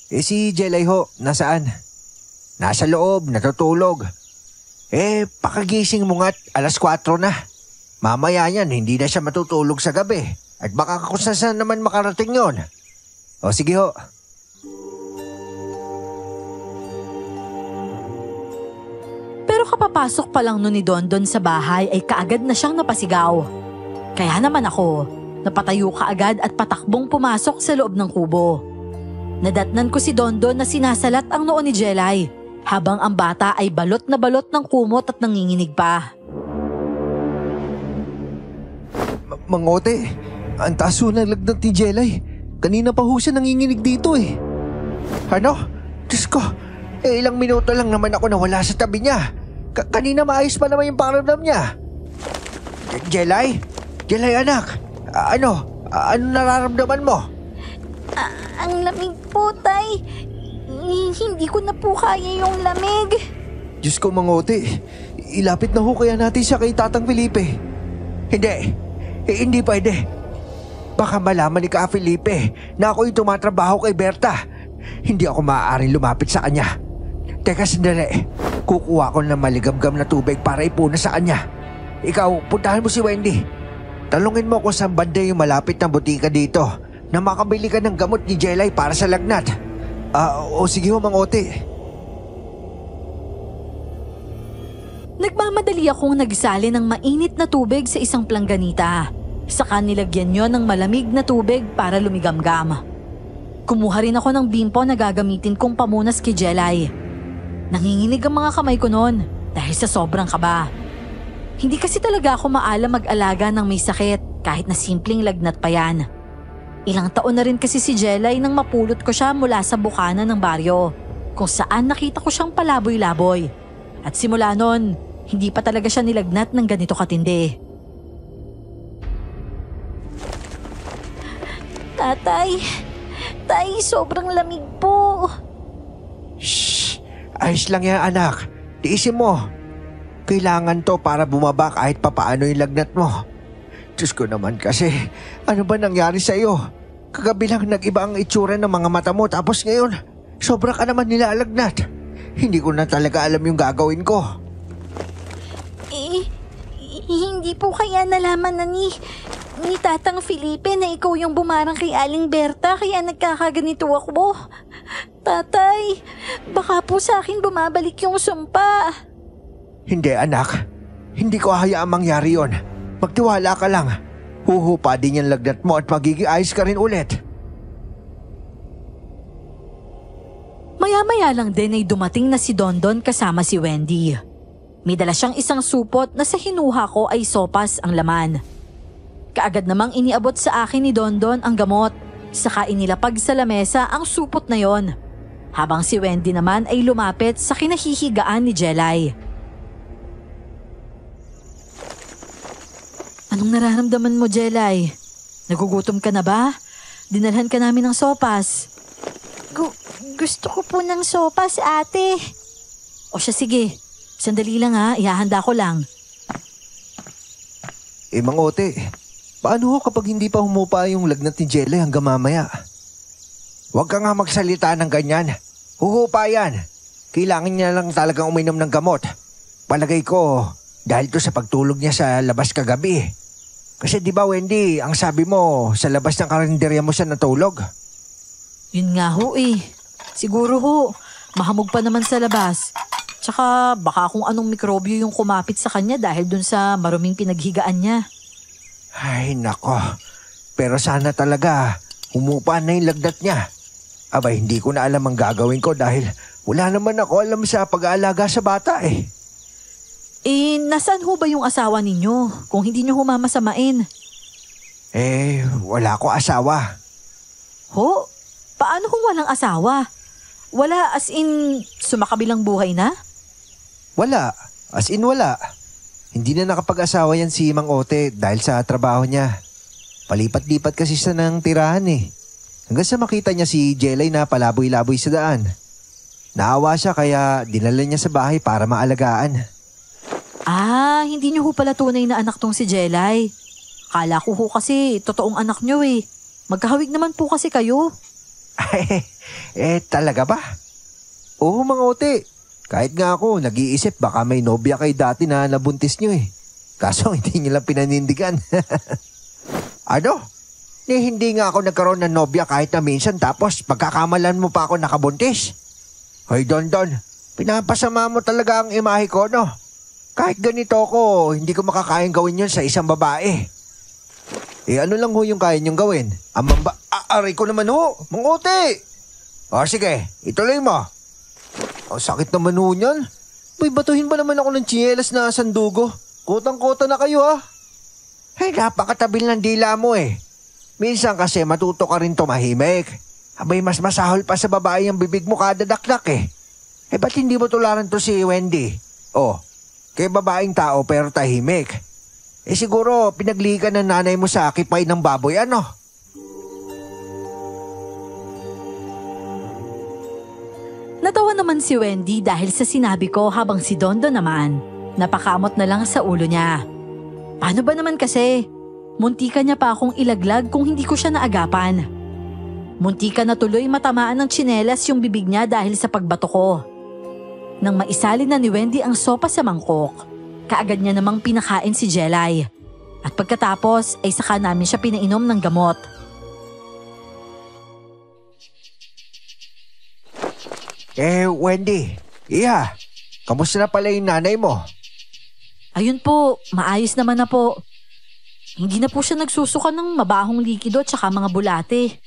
Si Jelay ho, nasaan? Nasa loob, natutulog. Pakagising mo nga't 4:00 na. Mamaya yan, hindi na siya matutulog sa gabi. At baka kung saan naman makarating yon. O sige ho. Pero kapapasok pa lang nun ni Dondon sa bahay ay kaagad na siyang napasigaw. Kaya naman ako, napatayo kaagad at patakbong pumasok sa loob ng kubo. Nadatnan ko si Dondon na sinasalat ang noo ni Jelay habang ang bata ay balot na balot ng kumot at nanginginig pa. Mangote, ang taas ho ng lagnat ni Jelay. Kanina pa ho siya nanginginig dito eh. Ano? Diyos ko, ilang minuto lang naman ako nawala sa tabi niya. Kanina maayos pa naman yung pakiramdam niya. Jelay? Jelay anak, ano nararamdaman mo? Ang lamig po, Tay. Hindi ko na po kaya yung lamig. Diyos ko, Mangote, ilapit na ho kaya natin siya kay Tatang Felipe. Hindi pwede. Baka malaman ni Ka Felipe na ako'y tumatrabaho kay Berta. Hindi ako maaaring lumapit sa kanya. Teka sandali, kukuha ko ng maligamgam na tubig para ipuna sa kanya. Ikaw, puntahan mo si Wendy. Talungin mo kung saan banda yung malapit na butika dito na makabili ka ng gamot ni Jelay para sa lagnat. Sige ho, Mang Ote. Nagmamadali akong nagsali ng mainit na tubig sa isang plangganita. Saka nilagyan niyo ng malamig na tubig para lumigamgam. Kumuha rin ako ng bimpo na gagamitin kong pamunas kay Jelay. Nanginginig ang mga kamay ko noon dahil sa sobrang kaba. Hindi kasi talaga ako maalam mag-alaga ng may sakit kahit na simpleng lagnat pa yan. Ilang taon na rin kasi si Jelay nang mapulot ko siya mula sa bukana ng baryo kung saan nakita ko siyang palaboy-laboy. At simula noon, hindi pa talaga siya nilagnat ng ganito katindi. Tay, sobrang lamig po. Shh! Ayos lang yan, anak. Tiisin mo. Kailangan to para bumaba kahit papaano yung lagnat mo. Diyos ko naman kasi, ano ba nangyari sa iyo? Kagabi lang nag-iba ang itsura ng mga mata mo tapos ngayon, sobra ka naman nilalagnat. Hindi ko na talaga alam yung gagawin ko. Hindi po kaya nalaman na ni Tatang Felipe na ikaw yung bumarang kay Aling Berta kaya nagkakaganito ako. Tatay, baka po sa akin bumabalik yung sumpa. Hindi anak, hindi ko hayaang mangyari yon. Magtiwala ka lang. Huhupa din yung lagnat mo at magiging ayos ka rin ulit. Maya-maya lang din ay dumating na si Dondon kasama si Wendy. May dala siyang isang supot na sa hinuha ko ay sopas ang laman. Kaagad namang iniabot sa akin ni Dondon ang gamot, saka inilapag sa lamesa ang supot na yon. Habang si Wendy naman ay lumapit sa kinahihigaan ni Jelay. Anong nararamdaman mo, Jelay? Nagugutom ka na ba? Dinalhan ka namin ng sopas. Gusto ko po ng sopas, ate. O siya, sige. Sandali lang ha, ihahanda ko lang. Mang Ote, paano ho kapag hindi pa humupa yung lagnat ni Jelay hanggang mamaya? Huwag ka nga magsalita ng ganyan. Huhupa yan. Kailangan niya lang talagang uminom ng gamot. Palagay ko, dahil to sa pagtulog niya sa labas kagabi. Kasi di ba Wendy, ang sabi mo, sa labas ng karinderya mo siya natulog? Yun nga ho eh. Siguro ho, mahamog pa naman sa labas. Tsaka baka kung anong mikrobyo yung kumapit sa kanya dahil dun sa maruming pinaghigaan niya. Ay nako, pero sana talaga humupa na yung lagnat niya. Abay, hindi ko na alam ang gagawin ko dahil wala naman ako alam sa pag-aalaga sa bata eh. Nasaan ho ba yung asawa ninyo kung hindi nyo humamasamain? Wala ko asawa. Ho? Paano kung walang asawa? Wala as in sumakabilang buhay na? Wala. As in wala. Hindi na nakapag-asawa yan si Mang Ote dahil sa trabaho niya. Palipat-lipat kasi siya ng tirahan eh. Hanggang sa makita niya si Jelay na palaboy-laboy sa daan. Naawa siya kaya dinala niya sa bahay para maalagaan. Hindi niyo ho pala tunay na anak tong si Jelay. Kala ko ho kasi totoong anak niyo eh. Magkahawig naman po kasi kayo. Talaga ba? Oo, Mang Ote. Kahit nga ako, nag-iisip baka may nobya kay dati na nabuntis niyo eh. Kaso hindi niyo lang pinanindigan. Ano? Hindi nga ako nagkaroon ng nobya kahit na minsan tapos pagkakamalan mo pa ako nakabuntis. Hoy Dondon, pinapasama mo talaga ang imahe ko no? Kahit ganito ako, hindi ko makakayang gawin yun sa isang babae. Ano lang ho yung kaya niyong gawin? Aray ko naman ho, Mang Ote! O sige, ituloy mo. Ang sakit naman ho niyan. May batuhin ba naman ako ng tsinelas na sandugo? Kotang-kota na kayo ha. Napakatabil ng dila mo eh. Minsan kasi matuto ka rin tumahimik. Abay mas masahol pa sa babae ang bibig mo kada dakdak eh. Ba't hindi mo tularan to si Wendy? Kay babaeng tao pero tahimik. Siguro pinaglikan ng nanay mo sa kipay ng baboy ano? Natawa naman si Wendy dahil sa sinabi ko habang si Dondon naman, napakamot na lang sa ulo niya. Paano ba naman kasi? Muntika niya pa akong ilaglag kung hindi ko siya naagapan. Muntika na tuloy matamaan ng tsinelas yung bibig niya dahil sa pagbato ko. Nang maisalin na ni Wendy ang sopa sa mangkok, kaagad niya namang pinakain si Jelay. At pagkatapos ay saka namin siya pinainom ng gamot. Wendy, kamusta na pala yung nanay mo? Ayun po, maayos naman na po. Hindi na po siya nagsusuka ng mabahong likido at saka mga bulate.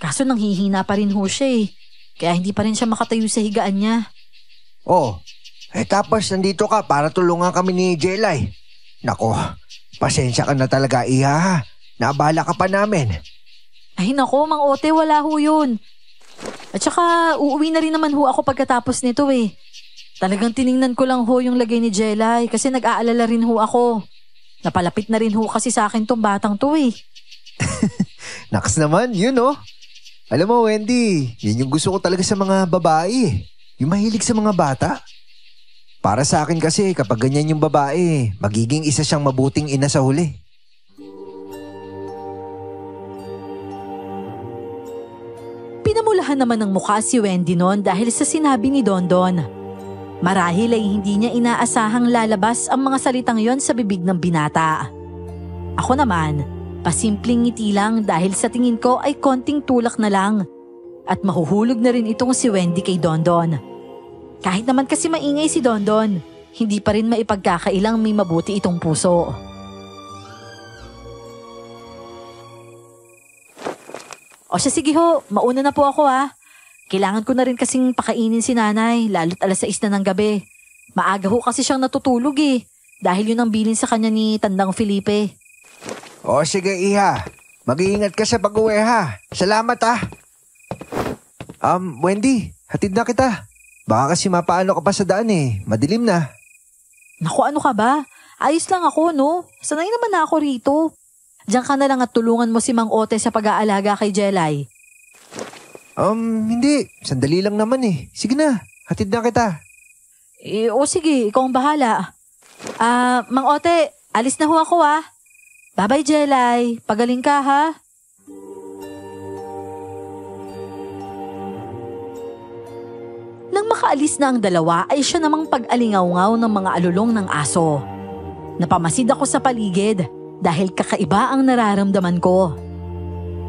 Kaso nanghihina pa rin ho siya kaya hindi pa rin siya makatayo sa higaan niya. Tapos nandito ka para tulungan kami ni Jelay. Nako, pasensya ka na talaga ha. Naabala ka pa namin. Ay nako, Mang Ote, wala ho yun. At saka uuwi na rin naman ho ako pagkatapos nito Talagang tiningnan ko lang ho yung lagay ni Jelay kasi nag-aalala rin ho ako. Napalapit na rin ho kasi sa akin tong batang to Naks naman, yun Alam mo Wendy, yun yung gusto ko talaga sa mga babae. Yung mahilig sa mga bata. Para sa akin kasi kapag ganyan yung babae, magiging isa siyang mabuting ina sa huli. Pinamulahan naman ng mukha si Wendy noon dahil sa sinabi ni Dondon. Marahil ay hindi niya inaasahang lalabas ang mga salitang yon sa bibig ng binata. Ako naman, pasimpleng ngiti lang dahil sa tingin ko ay konting tulak na lang at mahuhulog na rin itong si Wendy kay Dondon. Kahit naman kasi maingay si Dondon, hindi pa rin maipagkakailang may mabuti itong puso. O siya, sige ho, mauna na po ako Kailangan ko na rin kasing pakainin si nanay, lalo't 6:00 na ng gabi. Maaga ho kasi siyang natutulog dahil yun ang bilin sa kanya ni Tandang Felipe. O sige iha, mag-iingat ka sa pag-uwi Salamat Wendy, hatid na kita. Baka kasi mapaano ka pa sa daan madilim na. Naku, ano ka ba? Ayos lang ako Sanay naman na ako rito. Diyan ka na lang at tulungan mo si Mang Ote sa pag-aalaga kay Jelay. Hindi. Sandali lang naman Sige na, hatid na kita. O sige, ikaw ang bahala. Mang Ote, alis na ho ako Bye-bye Jelay, pagaling ka Nang makaalis na ang dalawa ay siya namang pag-alingaw-ngaw ng mga alulong ng aso. Napamasid ako sa paligid dahil kakaiba ang nararamdaman ko.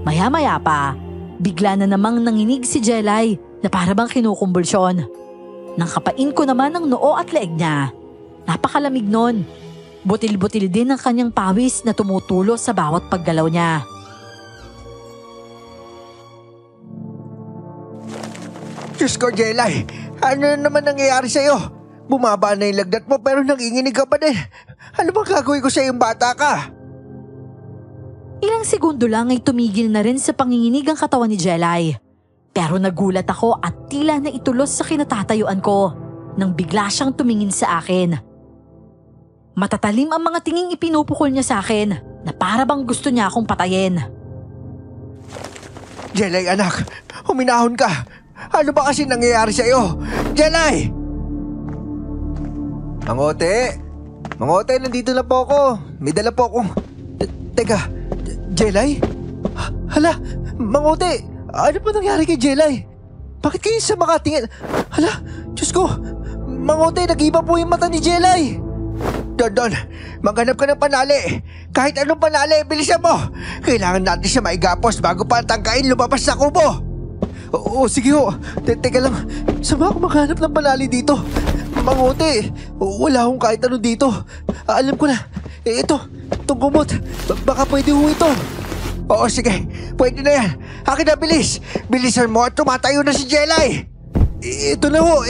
Maya-maya pa, bigla na namang nanginig si Jelay na para bang kinukumbulsyon. Nang kapain ko naman ang noo at leeg niya. Napakalamig nun. Butil-butil din ang kanyang pawis na tumutulo sa bawat paggalaw niya. Diyos ko, Jelay, ano naman nangyayari sa'yo? Bumaba na yung lagnat mo pero nanginginig ka pa din. Ano bang gagawin ko sa iyong bata ka? Ilang segundo lang ay tumigil na rin sa panginginig ang katawan ni Jelay. Pero nagulat ako at tila na itulos sa kinatatayuan ko nang bigla siyang tumingin sa akin. Matatalim ang mga tinging ipinupukol niya sa akin na para bang gusto niya akong patayin. Jelay anak, huminahon ka. Ano ba kasi nangyayari sa'yo? Jelay! Mangote! Mangote, nandito na po ako. May dala po akong... Teka, Jelay? Hala, Mangote, ano ba nangyari kay Jelay? Bakit kayo sa makatingin? Hala, Diyos ko, Mangote, nag-iba po yung mata ni Jelay. Don, maghanap ka ng panali. Kahit anong panali, bilisan mo. Kailangan natin siya maigapos bago pa tangkain lumabas sa kubo. Oo, sige ho. Teka lang, sama ako maghanap ng panali dito. Mangote, wala akong kahit ano dito. Alam ko na, itong kumot. Baka pwede ho ito. Oo, sige, pwede na yan. Akin na, bilis. Bilisan mo at tumatayo na si Jelay. Ito na ho.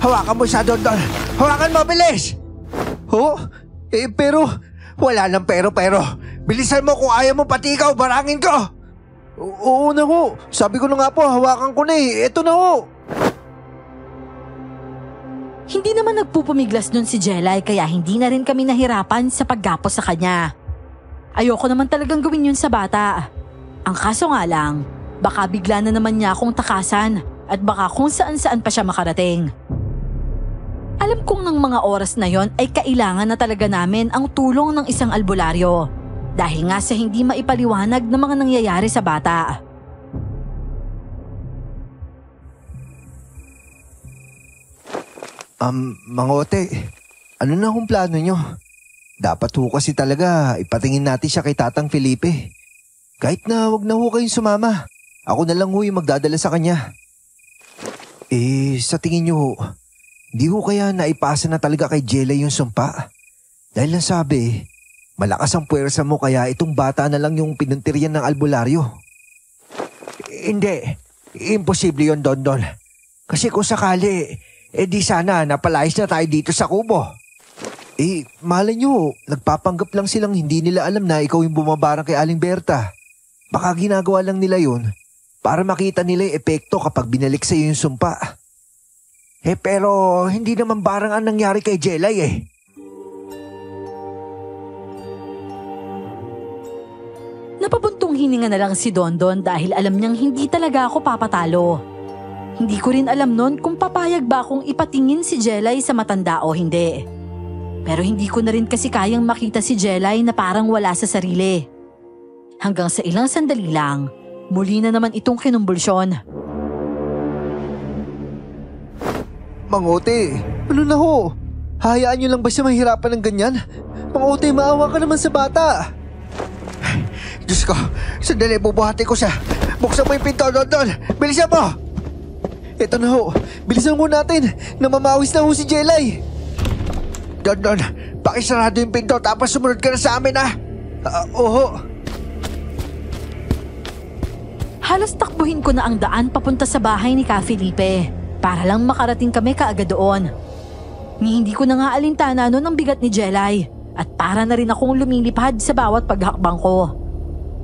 Hawakan mo siya, Don. Hawakan mo, bilis. Pero, wala nang pero. Bilisan mo kung ayaw mo pati ikaw, barangin ko. Oo na ho. Sabi ko na nga po, hawakan ko na Ito na ho. Hindi naman nagpupumiglas nun si Jelay kaya hindi na rin kami nahirapan sa paggapos sa kanya. Ayoko naman talagang gawin yun sa bata. Ang kaso nga lang, baka bigla na naman niya akong takasan at baka kung saan-saan pa siya makarating. Alam kong ng mga oras na yon ay kailangan na talaga namin ang tulong ng isang albularyo. dahil nga sa hindi maipaliwanag ng mga nangyayari sa bata. Mga ote, ano na kung plano nyo? Dapat ho kasi talaga ipatingin natin siya kay Tatang Felipe. Kahit na wag na ho kayong sumama. Ako na lang ho yung magdadala sa kanya. Sa tingin nyo ho, di ho kaya naipasa na talaga kay Jelay yung sumpa? Dahil lang sabi, malakas ang puwersa mo kaya itong bata na lang yung pinuntiryan ng albularyo. Hindi, imposible yun, Dondon. Kasi kung sakali, di sana napalayas na tayo dito sa kubo. Malay nyo, nagpapanggap lang silang hindi nila alam na ikaw yung bumabarang kay Aling Berta. Baka ginagawa lang nila yun para makita nila yung epekto kapag binalik sa iyo yung sumpa. Pero hindi naman barang ang nangyari kay Jelay Napabuntong hininga na lang si Dondon dahil alam niyang hindi talaga ako papatalo. Hindi ko rin alam noon kung papayag ba akong ipatingin si Jelay sa matanda o hindi. Pero hindi ko na rin kasi kayang makita si Jelay na parang wala sa sarili. Hanggang sa ilang sandali lang, muli na naman itong kinumbulsyon. Mangote, ano na ho? Hayaan nyo lang ba siya mahirapan ng ganyan? Mangote, maawa ka naman sa bata. Diyos ko, sandali bubuhati ko siya. Buksan mo yung pinto, Dondon. Bilisan mo! Ito na ho, bilisan mo natin. Namamawis na ho si Jelay. Dondon, pakisarado yung pinto tapos sumunod ka na sa amin Oo. Halos takbuhin ko na ang daan papunta sa bahay ni Ka Felipe para lang makarating kami kaagad doon. Hindi ko na nga alintana noon ang bigat ni Jelay at para na rin akong lumilipad sa bawat paghakbang ko.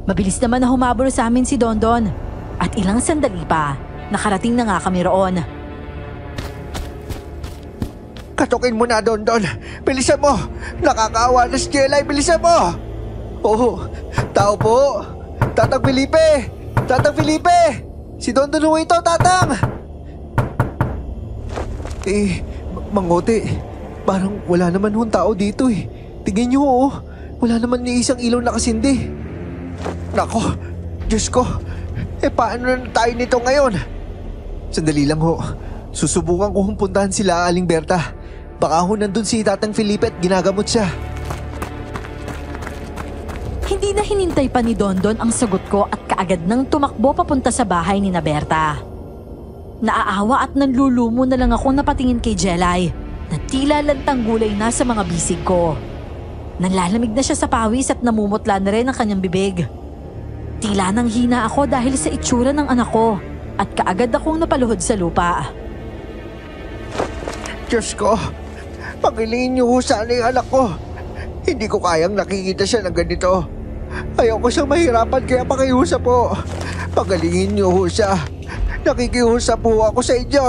Mabilis naman na humabol sa amin si Dondon at ilang sandali pa, nakarating na nga kami roon. Katukin mo na, Dondon. Bilisan mo. Nakakaawa na si Jelay. Bilisan mo. Oo. Tao po. Tatang Felipe. Tatang Felipe. Si Dondon ho ito, Tatang. Mangote. Parang wala naman hong tao dito Tingnan nyo Wala naman ni isang ilaw na kasindi. Nako. Diyos ko. Paano na tayo nito ngayon? Sandali lang ho. Susubukan ko puntahan sila, Aling Berta. Baka ho nandun si Tatang Felipe at ginagamot siya. Hindi na hinintay pa ni Dondon ang sagot ko at kaagad nang tumakbo papunta sa bahay ni Berta. Naaawa at nanlulumo na lang ako napatingin kay Jelay na tila lantang gulay na sa mga bisig ko. Nanlalamig na siya sa pawis at namumutla na rin ang kanyang bibig. Tila nang hina ako dahil sa itsura ng anak ko at kaagad akong napaluhod sa lupa. Diyos ko, pagiliin niyo ho sana yung anak ko. Hindi ko kayang nakikita siya ng ganito. Ayoko siyang mahirapan kaya pakiusap po. Pagalingin niyo ho siya. Nakikiusap po ako sa inyo.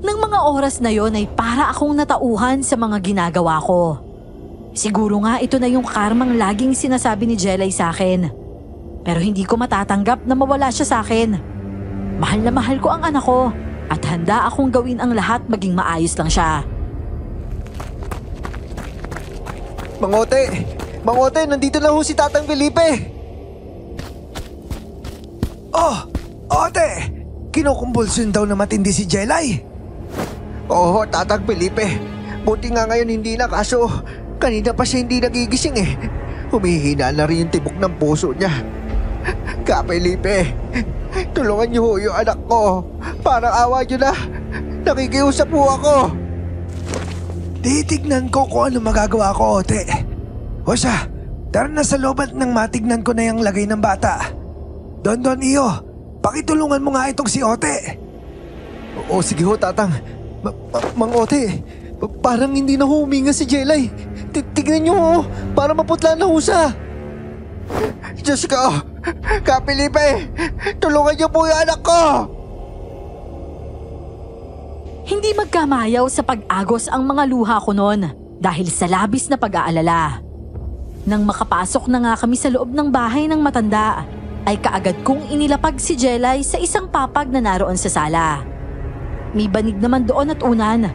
Nang mga oras na yon ay para akong natauhan sa mga ginagawa ko. Siguro nga ito na yung karmang laging sinasabi ni Jelay sa akin. Pero hindi ko matatanggap na mawala siya sa akin. Mahal na mahal ko ang anak ko at handa akong gawin ang lahat maging maayos lang siya. Mangote, nandito na ho si Tatang Felipe. Ote, kinukumbulsyon daw na matindi si Jelay. Oo, Tatang Felipe. Buti nga ngayon hindi na kaso kanina pa siya hindi nagigising Humihina na rin yung tibok ng puso niya. Ka Felipe, tulungan niyo ho yung anak ko. Parang awa niyo na. Nakikiusap po ako. Titignan ko kung ano magagawa ko, Ote. O siya, tara na sa loob at nang matignan ko na yung lagay ng bata. Dondon iyo, pakitulungan mo nga itong si Ote. O sige ho, Tatang. Mang Ote, parang hindi na huminga si Jelay. Tignan niyo ho, para maputla na ho siya. Diyos ko, Ka Felipe, tulungan niyo po yung anak ko. Hindi magkamayaw sa pag-agos ang mga luha ko noon dahil sa labis na pag-aalala. Nang makapasok na nga kami sa loob ng bahay ng matanda, ay kaagad kong inilapag si Jelay sa isang papag na naroon sa sala. May banig naman doon at unan.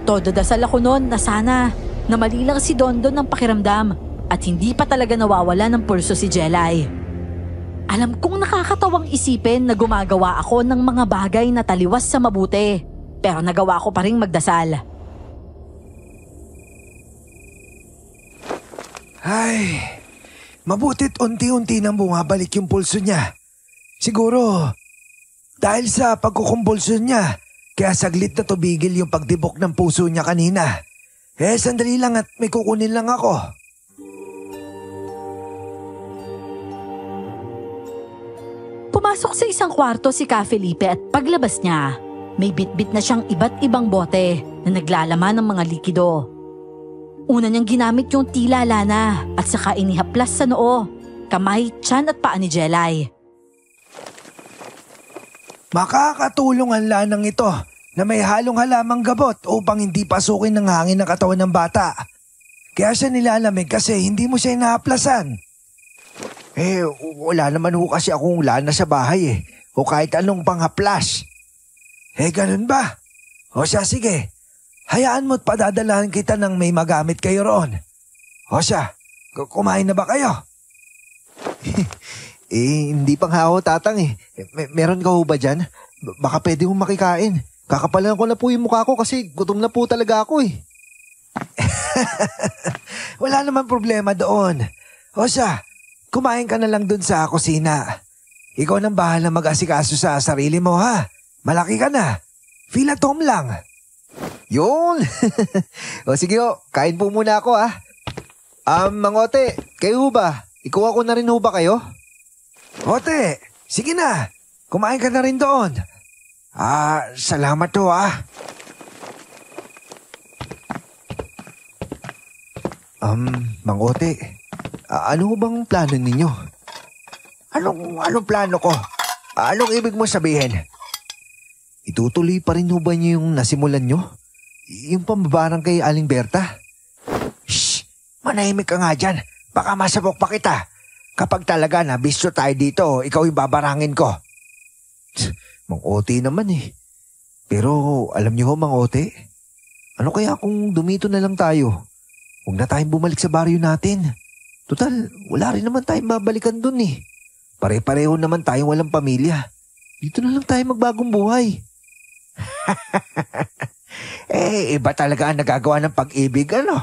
Todo dasal ako noon na sana na mali lang si Dondon ng pakiramdam at hindi pa talaga nawawala ng pulso si Jelay. Alam kong nakakatawang isipin na gumagawa ako ng mga bagay na taliwas sa mabuti, pero nagawa ko pa ring magdasal. Ay, mabutit unti-unti nang bumabalik yung pulso niya. Siguro, dahil sa pagkukumpulsyon niya, kaya saglit na tumigil yung pagdibok ng puso niya kanina. Sandali lang at may kukunin lang ako. Pumasok sa isang kwarto si Ka Felipe at paglabas niya, may bitbit na siyang iba't ibang bote na naglalaman ng mga likido. Una niyang ginamit yung tila lana at saka inihaplas sa noo, kamay, tiyan at paa ni Jelay. Makakatulong ang lanang ito na may halong halamang gabot upang hindi pasukin ng hangin ng katawan ng bata. Kaya siya nilalamig kasi hindi mo siya inaaplasan. Wala naman ho kasi akong lana sa bahay o kahit anong panghaplas. Ganun ba? O siya, sige. Hayaan mo't padadalahan kita ng may magamit kayo roon. O siya, kumain na ba kayo? Hindi pang ho, tatang meron ka ho ba dyan? Baka pwede hong makikain. Kakapalan ko na po yung mukha ko kasi gutom na po talaga ako Wala naman problema doon. O siya, kumain ka na lang dun sa kusina. Ikaw nang bahala mag-asikaso sa sarili mo, ha? Malaki ka na. Feel at home lang. Yun! O sige ho, kain po muna ako Mang Ote, kayo ba? Ikuha ko na rin ho ba kayo? Ote, sige na. Kumain ka na rin doon. Salamat ho Mang Ote, ano bang plano ninyo? Anong plano ko? Anong ibig mo sabihin? Itutuloy pa rin ho ba niyo yung nasimulan nyo? Yung pambabarang kay Aling Berta? Shh! Manahimik ka nga dyan. Baka masabok pa kita. Kapag talaga nabisto tayo dito, ikaw yung babarangin ko. Mang Ote naman Pero alam niyo ho, Mang Ote, ano kaya kung dumito na lang tayo? Huwag na tayong bumalik sa baryo natin. Total, wala rin naman tayong babalikan dun Pare-pareho naman tayong walang pamilya. Dito na lang tayo magbagong buhay. Iba talaga ang nagagawa ng pag-ibig, ano?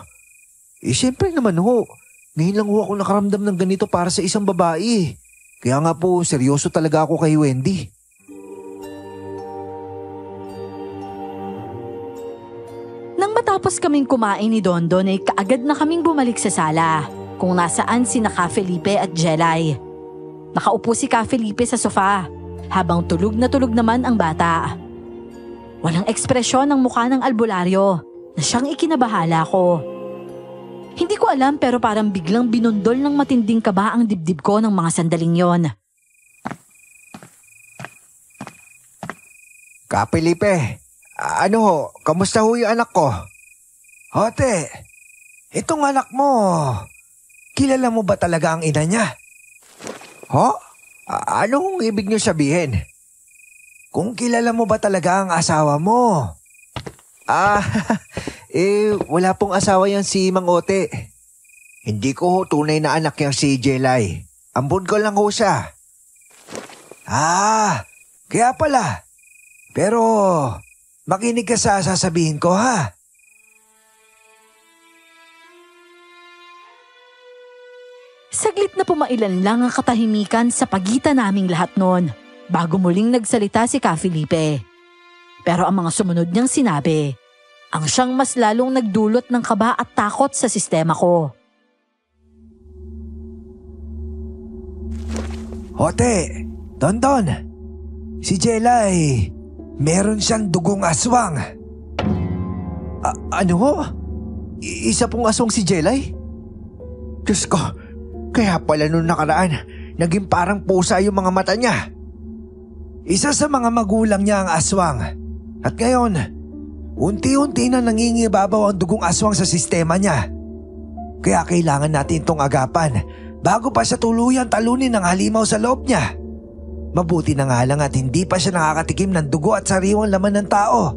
Siyempre naman ho. Ngayon lang ho ako nakaramdam ng ganito para sa isang babae. Kaya nga po, seryoso talaga ako kay Wendy. Nang matapos kaming kumain ni Dondon ay kaagad na kaming bumalik sa sala, kung nasaan sina Ka Felipe at Jelay. Nakaupo si Ka Felipe sa sofa, habang tulog naman ang bata. Walang ekspresyon ng mukha ng albularyo na siyang ikinabahala ko. Hindi ko alam pero parang biglang binundol ng matinding kaba ang dibdib ko ng mga sandaling yon. Ka Felipe, kamusta ho yung anak ko? Ote, itong anak mo, kilala mo ba talaga ang ina niya? Anong ibig niyo sabihin? Kung kilala mo ba talaga ang asawa mo? Wala pong asawa yan si Mang Ote. Hindi ko ho tunay na anak yung si Jelay. Ambon ko lang ho siya. Kaya pala. Pero, makinig ka sa sasabihin ko, ha? Saglit na pumailan lang ang katahimikan sa pagitan naming lahat noon, bago muling nagsalita si Ka Felipe. Pero ang mga sumunod niyang sinabi, ang siyang mas lalong nagdulot ng kaba at takot sa sistema ko. Ote, Dondon, si Jelay, meron siyang dugong aswang. Ano ho? Isa pong aswang si Jelay? Diyos ko, kaya pala nung nakaraan, naging parang pusa yung mga mata niya. Isa sa mga magulang niya ang aswang. At ngayon, unti-unti na nangingibabaw ang dugong aswang sa sistema niya. Kaya kailangan natin itong agapan bago pa siya tuluyan talunin ng halimaw sa loob niya. Mabuti na nga lang at hindi pa siya nakakatikim ng dugo at sariwang laman ng tao.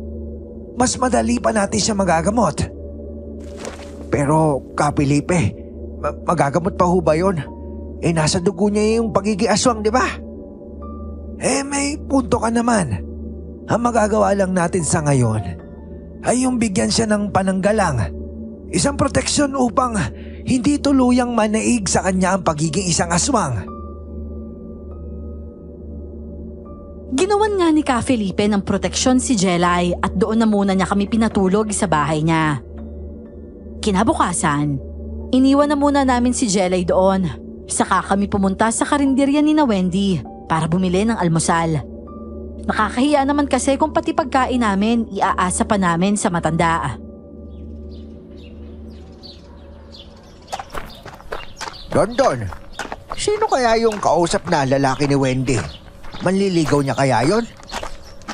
Mas madali pa natin siya magagamot. Pero, Ka Felipe, magagamot pa ho ba yun? Nasa dugo niya yung pagiging aswang, di ba? May punto ka naman. Ang magagawa lang natin sa ngayon ay yung bigyan siya ng pananggalang. Isang proteksyon upang hindi tuluyang manaig sa kanya ang pagiging isang aswang. Ginawan nga ni Ka Felipe ng proteksyon si Jelay at doon na muna niya kami pinatulog sa bahay niya. Kinabukasan, iniwan na muna namin si Jelay doon. Saka kami pumunta sa karinderya ni na Wendy para bumili ng almusal. Nakakahiya naman kasi kung pati pagkain namin iaasa pa namin sa matanda. Don, sino kaya yung kausap na lalaki ni Wendy? Manliligaw niya kaya yon?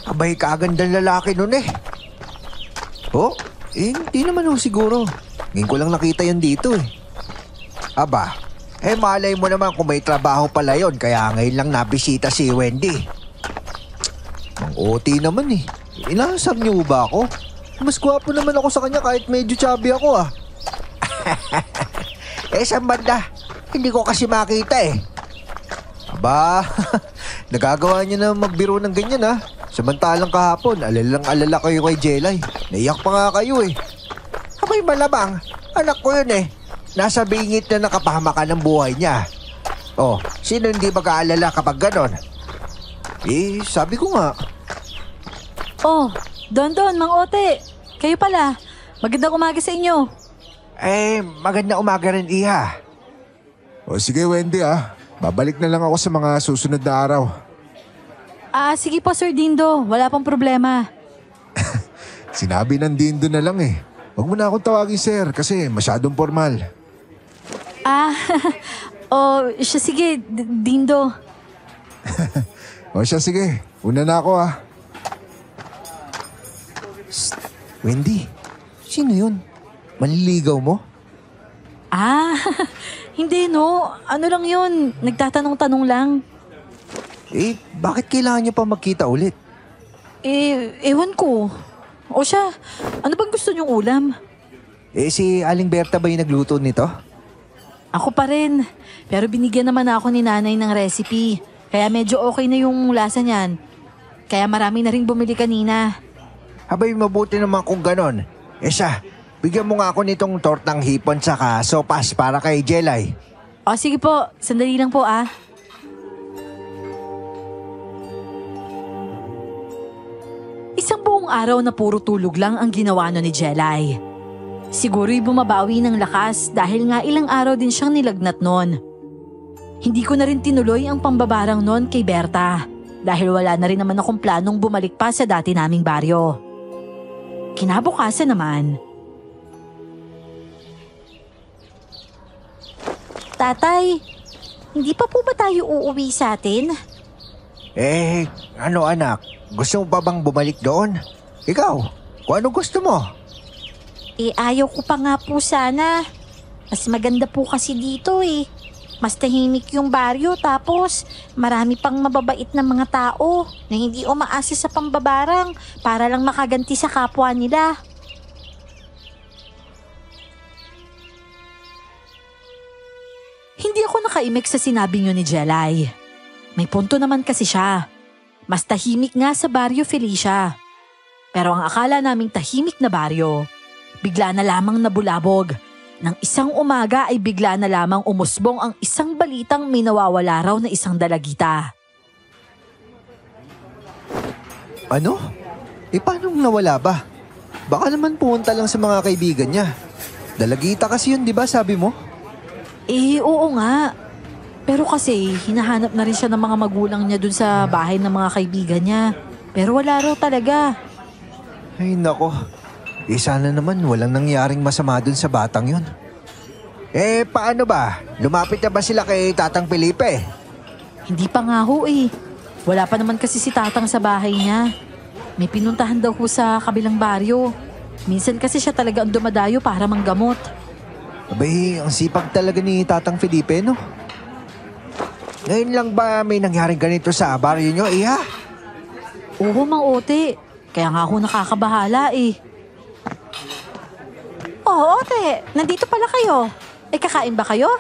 Abay, kagandang lalaki nun eh. Oh, hindi naman ho siguro. Ngayon ko lang nakita yan dito eh. Aba, malay mo naman kung may trabaho pala yon kaya ngayon lang nabisita si Wendy. Ang OT naman eh. Inasam niyo ba ako? Mas gwapo naman ako sa kanya kahit medyo chubby ako ah. Saan banda? Hindi ko kasi makita eh. Aba, nagagawa niya na magbiro ng ganyan ah. Samantalang kahapon, alalang-alala kayo kay Jelay. Naiyak pa nga kayo eh. Abay malamang, anak ko yun eh. Nasa bingit na nakapahamakan ng buhay niya. Oh, sino hindi mag-aalala kapag ganon? Sabi ko nga. Oh, Don, Mang Ote. Kayo pala. Magandang umaga sa inyo. Magandang umaga rin, Iha. O sige Wendy babalik na lang ako sa mga susunod na araw. Sige po Sir Dindo, wala pong problema. Sinabi ng Dindo na lang eh. Huwag mo na akong tawagin sir kasi masyadong formal. Siya sige, Dindo. O siya sige, una na ako Wendy, sino yun? Manliligaw mo? Hindi no. Ano lang yun, nagtatanong-tanong lang. Bakit kailangan niyo pa magkita ulit? Ewan ko. O siya, ano bang gusto niyong ulam? Si Aling Berta ba yung nagluto nito? Ako pa rin. Pero binigyan naman ako ni nanay ng recipe. Kaya medyo okay na yung lasa niyan. Kaya marami na rin bumili kanina. Abay, mabuti naman kung ganon. Siya, bigyan mo nga ako nitong tortang hipon saka sopas para kay Jelay. Sige po, sandali lang po Isang buong araw na puro tulog lang ang ginawa ni Jelay. Siguro'y bumabawi ng lakas dahil nga ilang araw din siyang nilagnat noon. Hindi ko na rin tinuloy ang pambabarang noon kay Berta dahil wala na rin naman akong planong bumalik pa sa dati naming baryo. Kinabukasan naman. Tatay, hindi pa po ba tayo uuwi sa atin? Ano anak? Gusto mo pa bang bumalik doon? Ikaw, kung ano gusto mo? Ayaw ko pa nga po sana. Mas maganda po kasi dito eh. Mas tahimik yung baryo tapos marami pang mababait na mga tao na hindi umaasa sa pambabarang para lang makaganti sa kapwa nila. Hindi ako nakaimik sa sinabi niyo ni Jelay. May punto naman kasi siya. Mas tahimik nga sa baryo Felicia. Pero ang akala naming tahimik na baryo, bigla na lamang nabulabog. Nang isang umaga ay bigla na lamang umusbong ang isang balitang may nawawala raw na isang dalagita. Ano? Paano nawala ba? Baka naman pumunta lang sa mga kaibigan niya. Dalagita kasi yun, di ba sabi mo? Oo nga. Pero kasi hinahanap na rin siya ng mga magulang niya dun sa bahay ng mga kaibigan niya. Pero wala raw talaga. Ay nako. Sana naman walang nangyaring masama dun sa batang yun. Paano ba? Lumapit na ba sila kay Tatang Felipe? Hindi pa nga ho eh. Wala pa naman kasi si Tatang sa bahay niya. May pinuntahan daw ho sa kabilang baryo. Minsan kasi siya talaga ang dumadayo para manggamot. Abay, ang sipag talaga ni Tatang Felipe, no? Ngayon lang ba may nangyaring ganito sa baryo nyo, Iha? Oo, Mang Ote. Kaya nga ako nakakabahala eh. Oo, Ote. Nandito pala kayo. Kakain ba kayo?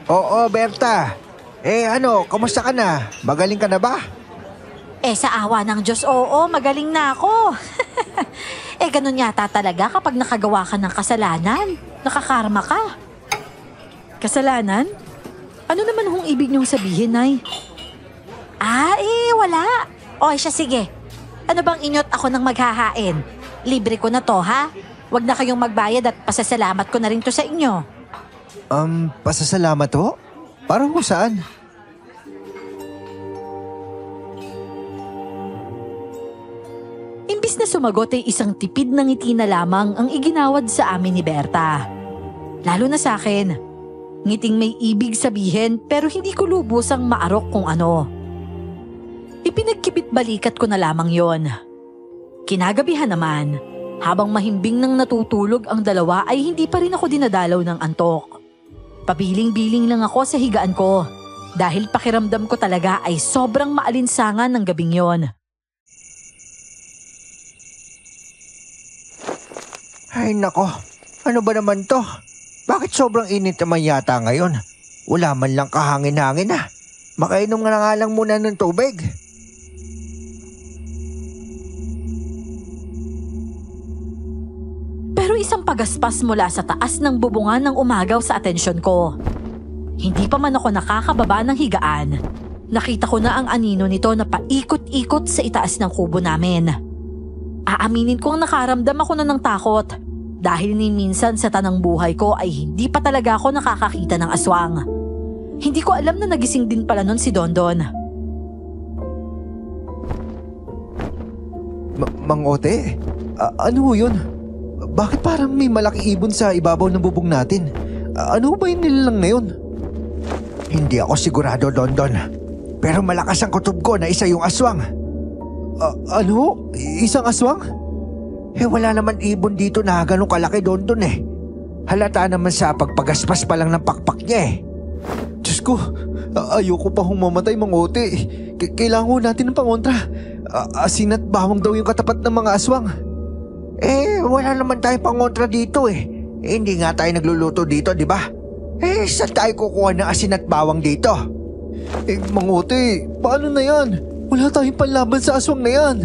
Oo, Berta. Kamusta ka na? Magaling ka na ba? Sa awa ng Diyos, oo, magaling na ako. Ganun yata talaga kapag nakagawa ka ng kasalanan. Nakakarma ka. Kasalanan? Ano naman hong ibig niyong sabihin, Nay? Wala. Siya sige. Ano bang inyot ako ng maghahain? Libre ko na to, ha? Huwag na kayong magbayad at pasasalamat ko na rin to sa inyo. Pasasalamat ho? Parang kung saan? Imbis na sumagot ay isang tipid na ngiti na lamang ang iginawad sa amin ni Berta. Lalo na sa akin. Ngiting may ibig sabihin pero hindi ko lubusang maarok kung ano. Ipinagkibit balikat ko na lamang yon. Kinagabihan naman, habang mahimbing nang natutulog ang dalawa ay hindi pa rin ako dinadalaw ng antok. Pabiling-biling lang ako sa higaan ko dahil pakiramdam ko talaga ay sobrang maalinsangan ng gabing yon. Ay nako, ano ba naman to? Bakit sobrang init naman yata ngayon? Wala man lang kahangin-hangin na. Makainom na nga lang muna ng tubig. Pero isang pagaspas mula sa taas ng bubungan ng umagaw sa atensyon ko. Hindi pa man ako nakakababa ng higaan. Nakita ko na ang anino nito na paikot-ikot sa itaas ng kubo namin. Aaminin kong nakaramdam ako na ng takot dahil ni minsan sa tanang buhay ko ay hindi pa talaga ako nakakakita ng aswang. Hindi ko alam na nagising din pala nun si Dondon. Mang Ote, ano yun? Bakit parang may malaking ibon sa ibabaw ng bubong natin? Ano ba yung nilalang na yun? Hindi ako sigurado, Dondon. Pero malakas ang kutob ko na isa yung aswang. Ano? Isang aswang? Wala naman ibon dito na ganun kalaki, Dondon eh. Halata naman sa pagpagaspas pa lang ng pakpak niya eh. Diyos ko, ayoko pa humamatay, Mang Ote. Kailangan ho natin ng pangontra. Asin at bawang daw yung katapat ng mga aswang. Wala naman tayong pangontra dito eh. Hindi nga tayo nagluluto dito, di ba? Saan tayo kukuha ng asin at bawang dito? Mang Ote, paano na yan? Wala tayong panlaban sa aswang na yan.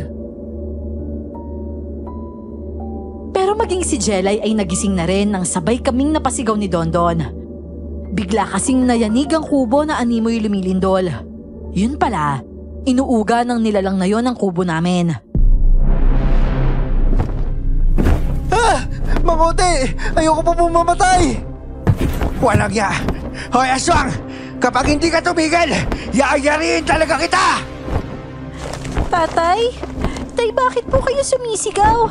Pero maging si Jelay ay nagising na rin nang sabay kaming napasigaw ni Dondon. Bigla kasing nayanig ang kubo na animoy lumilindol. Yun pala, inuuga ng nilalang na yon ang kubo namin. Mang Ote, ayoko pa pumamatay! Walang ya! Hoy aswang! Kapag hindi ka tumigil, yaayariin talaga kita! Tatay? Tay, bakit po kayo sumisigaw?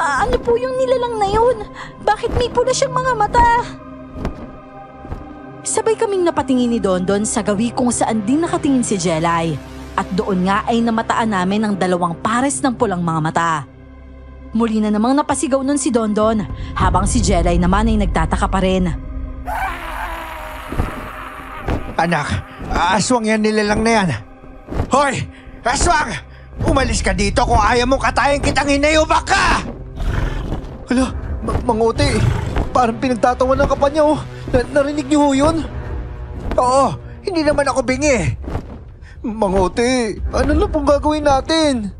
Ano po yung nilalang na yun? Bakit may pula siyang mga mata? Sabay kaming napatingin ni Dondon sa gawi kung saan din nakatingin si Jelay. At doon nga ay namataan namin ang dalawang pares ng pulang mga mata. Muli na namang napasigaw nun si Dondon, habang si Jelay naman ay nagtataka pa rin. Anak, aswang yan nilalang na yan. Hoy, aswang! Umalis ka dito kung ayaw mong katayin kitang hinayubak ka! Hala, Mang Ote, parang pinagtatawan ng kapa niya oh. Narinig niyo ho yun? Oo, hindi naman ako bingi. Mang Ote, ano na pong gagawin natin?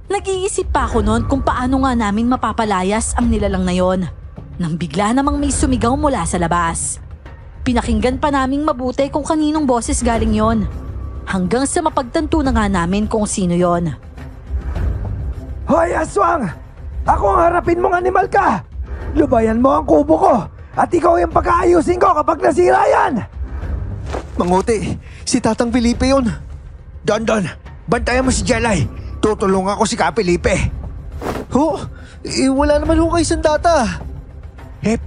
Nag-iisip pa ako noon kung paano nga namin mapapalayas ang nilalang na yon. Nang bigla namang may sumigaw mula sa labas. Pinakinggan pa naming mabuti kung kaninong boses galing yon. Hanggang sa mapagtanto na nga namin kung sino yon. Hoy aswang! Ako ang harapin mong animal ka! Lubayan mo ang kubo ko at ikaw yung pagkaayusin ko kapag nasira yan! Mang Ote, si Tatang Felipe yun. Dondon, bantayan mo si Jelay. Tutulungan ko si Ka Felipe. Wala naman ho kayo sandata.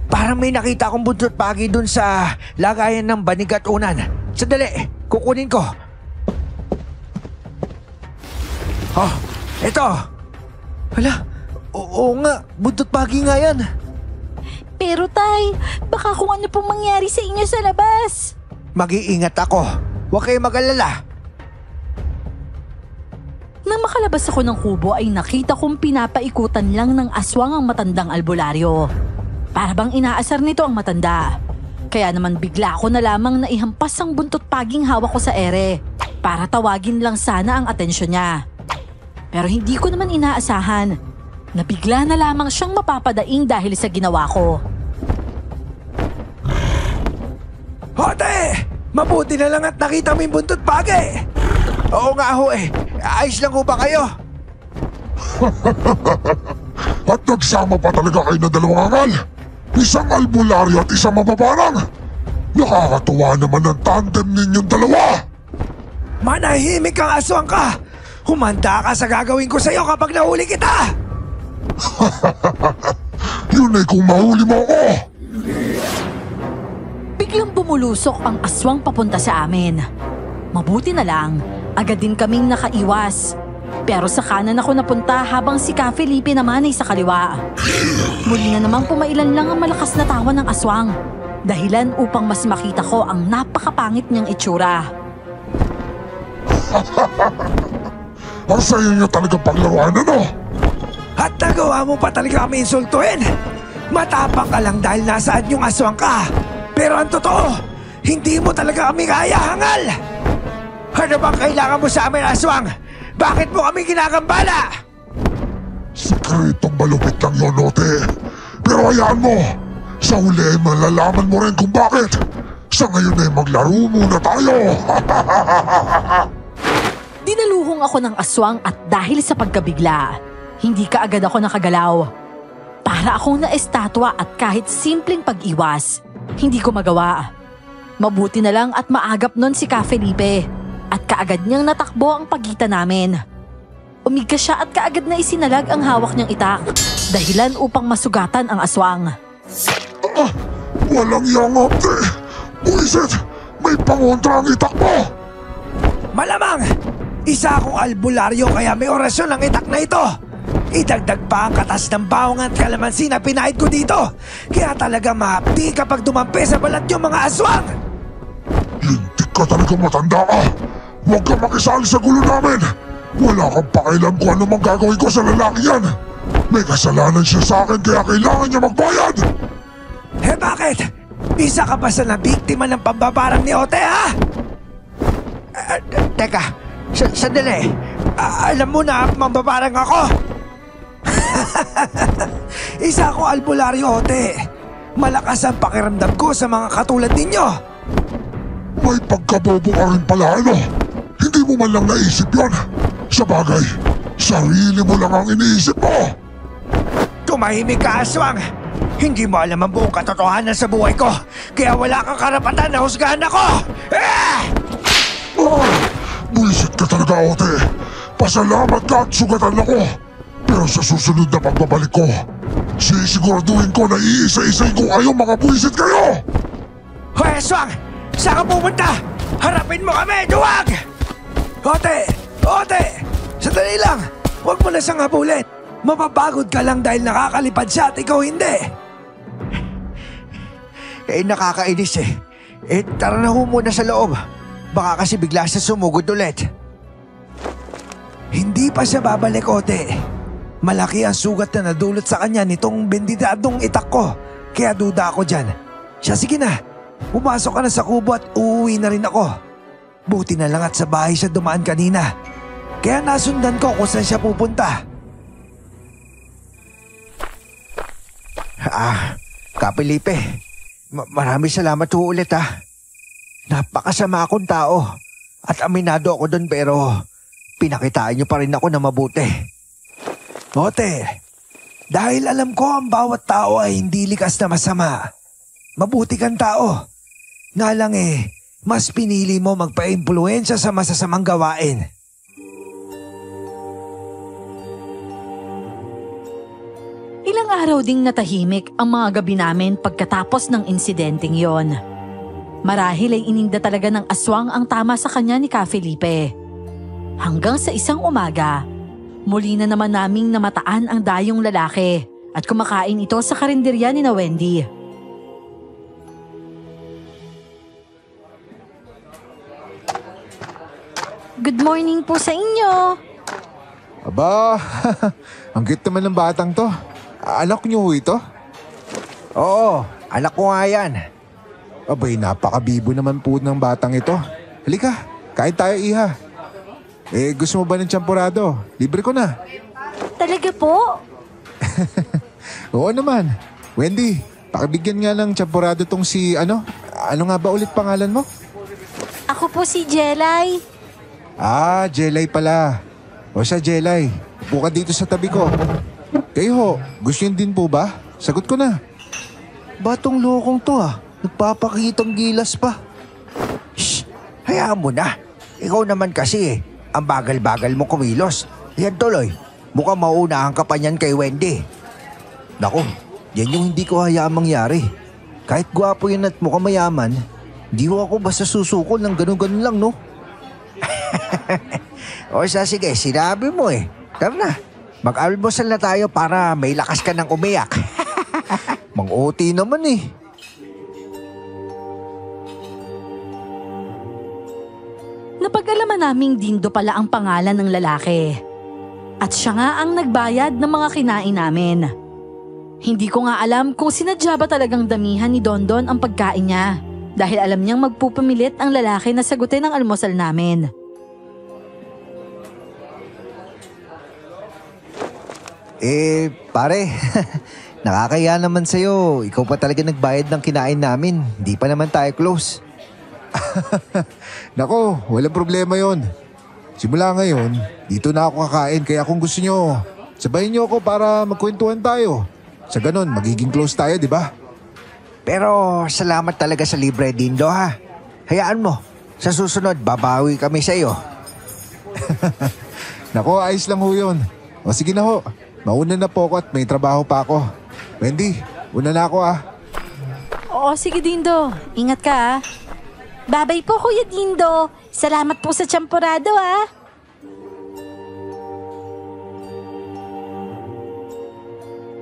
Parang may nakita akong buntot pagi dun sa lagayan ng banig at unan. Sandali, kukunin ko. Eto. Hala, oo nga, buntot pagi nga yan. Pero tay, baka kung ano pong mangyari sa inyo sa labas. Mag-iingat ako. Huwag kayong mag-alala. Nang makalabas ako ng kubo ay nakita kong pinapaikutan lang ng aswang ang matandang albularyo. Para bang inaasar nito ang matanda. Kaya naman bigla ko na lamang naihampas ang buntot paging hawak ko sa ere para tawagin lang sana ang atensyon niya. Pero hindi ko naman inaasahan na bigla na lamang siyang mapapadaing dahil sa ginawa ko. Hote! Mabuti na lang at nakita mo yung buntot pagi! Oo nga ho eh. Ayos lang ho ba kayo? At nagsama pa talaga kayo ng dalawang angal. Isang albularyo at isang mababarang. Nakakatuwa naman ang tandem ninyong dalawa. Manahimik kang aswang ka! Humanda ka sa gagawin ko sa'yo kapag nahuli kita! Yun ay kung mahuli mo ako. Biglang bumulusok ang aswang papunta sa amin. Mabuti na lang, agad din kaming nakaiwas. Pero sa kanan ako napunta habang si Ka Felipe naman ay sa kaliwa. Muli na namang pumailan lang ang malakas na tawa ng aswang. Dahilan upang mas makita ko ang napakapangit niyang itsura. Ang sayo nyo talagang paglaruan, ano? At nagawa mo pa talaga kami insultuin! Matapang ka lang dahil nasaan yung aswang ka! Pero ang totoo, hindi mo talaga kami kaya, hangal! Ano bang kailangan mo sa amin, aswang? Bakit mo kami ginagambala? Sikretong malupit lang yun, Ote. Pero hayaan mo, sa huli malalaman mo rin kung bakit. Sa ngayon ay maglaro muna tayo. Dinaluhong ako ng aswang at dahil sa pagkabigla, hindi kaagad ako nakagalaw. Para akong naestatwa at kahit simpleng pag-iwas, hindi ko magawa. Mabuti na lang at maagap nun si Ka Felipe at kaagad niyang natakbo ang pagitan namin. Umigas siya at kaagad na isinalag ang hawak niyang itak, dahilan upang masugatan ang aswang. Walang yang, Ote. Buisit, may pangontra ang itak mo. Malamang! Isa akong albularyo kaya may orasyon ang itak na ito. Idagdag pa ang katas ng bawang at kalamansi na pinahid ko dito. Kaya talaga mahapdi kapag dumampi sa balat yung mga aswang. Lintik ka talaga, matanda ka. Huwag ka makisali sa gulo namin. Wala kang pakialam kung ano mang gagawin ko sa lalaki yan. May kasalanan siya sa akin kaya kailangan niya magbayad. Eh bakit? Isa ka ba sa nabiktima ng pambabarang ni Ote, ha? Teka, sandali. Alam mo na, mambabarang ako. Isa akong albularyo, Ote. Malakas ang pakiramdam ko sa mga katulad ninyo. May pagkabobo ka rin pala, ano? Hindi mo man lang naisip yan. Sa bagay, sarili mo lang ang iniisip mo. Tumahimik ka, aswang. Hindi mo alam ang buong katotohanan sa buhay ko. Kaya wala kang karapatan na husgahan ako. Buisit ka talaga, Ote. Pasalamat ka at sugatan ako. Pero sa susunod na pagbabalik ko, sisiguraduhin ko na iisa-isayin ko kayo, mga buisit kayo! Hoy, aswang! Saan ka pumunta? Harapin mo kami! Duwag! Ote! Ote! Sandali lang! Huwag mo na siyang habulin! Mapapagod ka lang dahil nakakalipad siya at ikaw hindi! Nakakainis eh. Tara na ho muna sa loob. Baka kasi bigla siya sumugod ulit. Hindi pa siya babalik, Ote. Malaki ang sugat na nadulot sa kanya nitong bendidadong itak ko. Kaya duda ako dyan. Siya, sige na. Pumasok ka na sa kubo at uuwi na rin ako. Buti na lang at sa bahay siya dumaan kanina. Kaya nasundan ko kung saan siya pupunta. Ka Felipe. Maraming salamat ho ulit ha. Napakasama akong tao. At aminado ako doon pero pinakitaan niyo pa rin ako na mabuti. Ote, dahil alam ko ang bawat tao ay hindi likas na masama. Mabuti kang tao. Nga lang mas pinili mo magpa-impluensya sa masasamang gawain. Ilang araw ding natahimik ang mga gabi namin pagkatapos ng insidenteng yon. Marahil ay ininda talaga ng aswang ang tama sa kanya ni Ka Felipe. Hanggang sa isang umaga, muli na naman naming namataan ang dayong lalaki at kumakain ito sa karinderya ni na Wendy. Good morning po sa inyo. Aba, ang cute naman ng batang to. Anak niyo ho ito? Oo, anak ko nga yan. Abay, napakabibo naman po ng batang ito. Halika, kain tayo, iha. Gusto mo ba ng champurado? Libre ko na. Talaga po? Oo naman. Wendy, pakibigyan nga ng champurado tong si ano? Ano nga ba ulit pangalan mo? Ako po si Jelay. Ah, Jelay pala. O siya, Jelay. Upo ka dito sa tabi ko. Kayo ho, gusto yun din po ba? Sagot ko na. Batong lokong to nagpapakitang gilas pa. Shh, hayaan mo na. Ikaw naman kasi ang bagal-bagal mo kumilos. Yan tuloy, mukhang mauunahan ka pa niyan kay Wendy. Naku, yan yung hindi ko hayaang mangyari. Kahit gwapo yun at mukhang mayaman, di ko ako basta susukol ng ganun-ganun lang, no? O sige, sinabi mo Tara na, mag-almusal na tayo para may lakas ka ng umiyak. Mang-OT naman Napag-alaman naming Dindo pala ang pangalan ng lalaki. At siya nga ang nagbayad ng mga kinain namin. Hindi ko nga alam kung sinadya ba talagang damihan ni Dondon ang pagkain niya dahil alam niyang magpupamilit ang lalaki na sagutin ang almusal namin. Pare, nakakaya naman sa'yo. Ikaw pa talaga nagbayad ng kinain namin. Hindi pa naman tayo close. Nako, walang problema yon. Simula ngayon, dito na ako kakain kaya kung gusto nyo, sabayin nyo ako para magkwentuhan tayo. Sa ganun, magiging close tayo, di ba? Pero salamat talaga sa libre, Dindo ha. Hayaan mo, sa susunod babawi kami sa'yo. Nako, ayos lang ho yun. O sige na ho, mauna na po ako at may trabaho pa ako. Wendy, una na ako Oo, sige Dindo. Ingat ka Babay po, Kuya Dindo. Salamat po sa champurado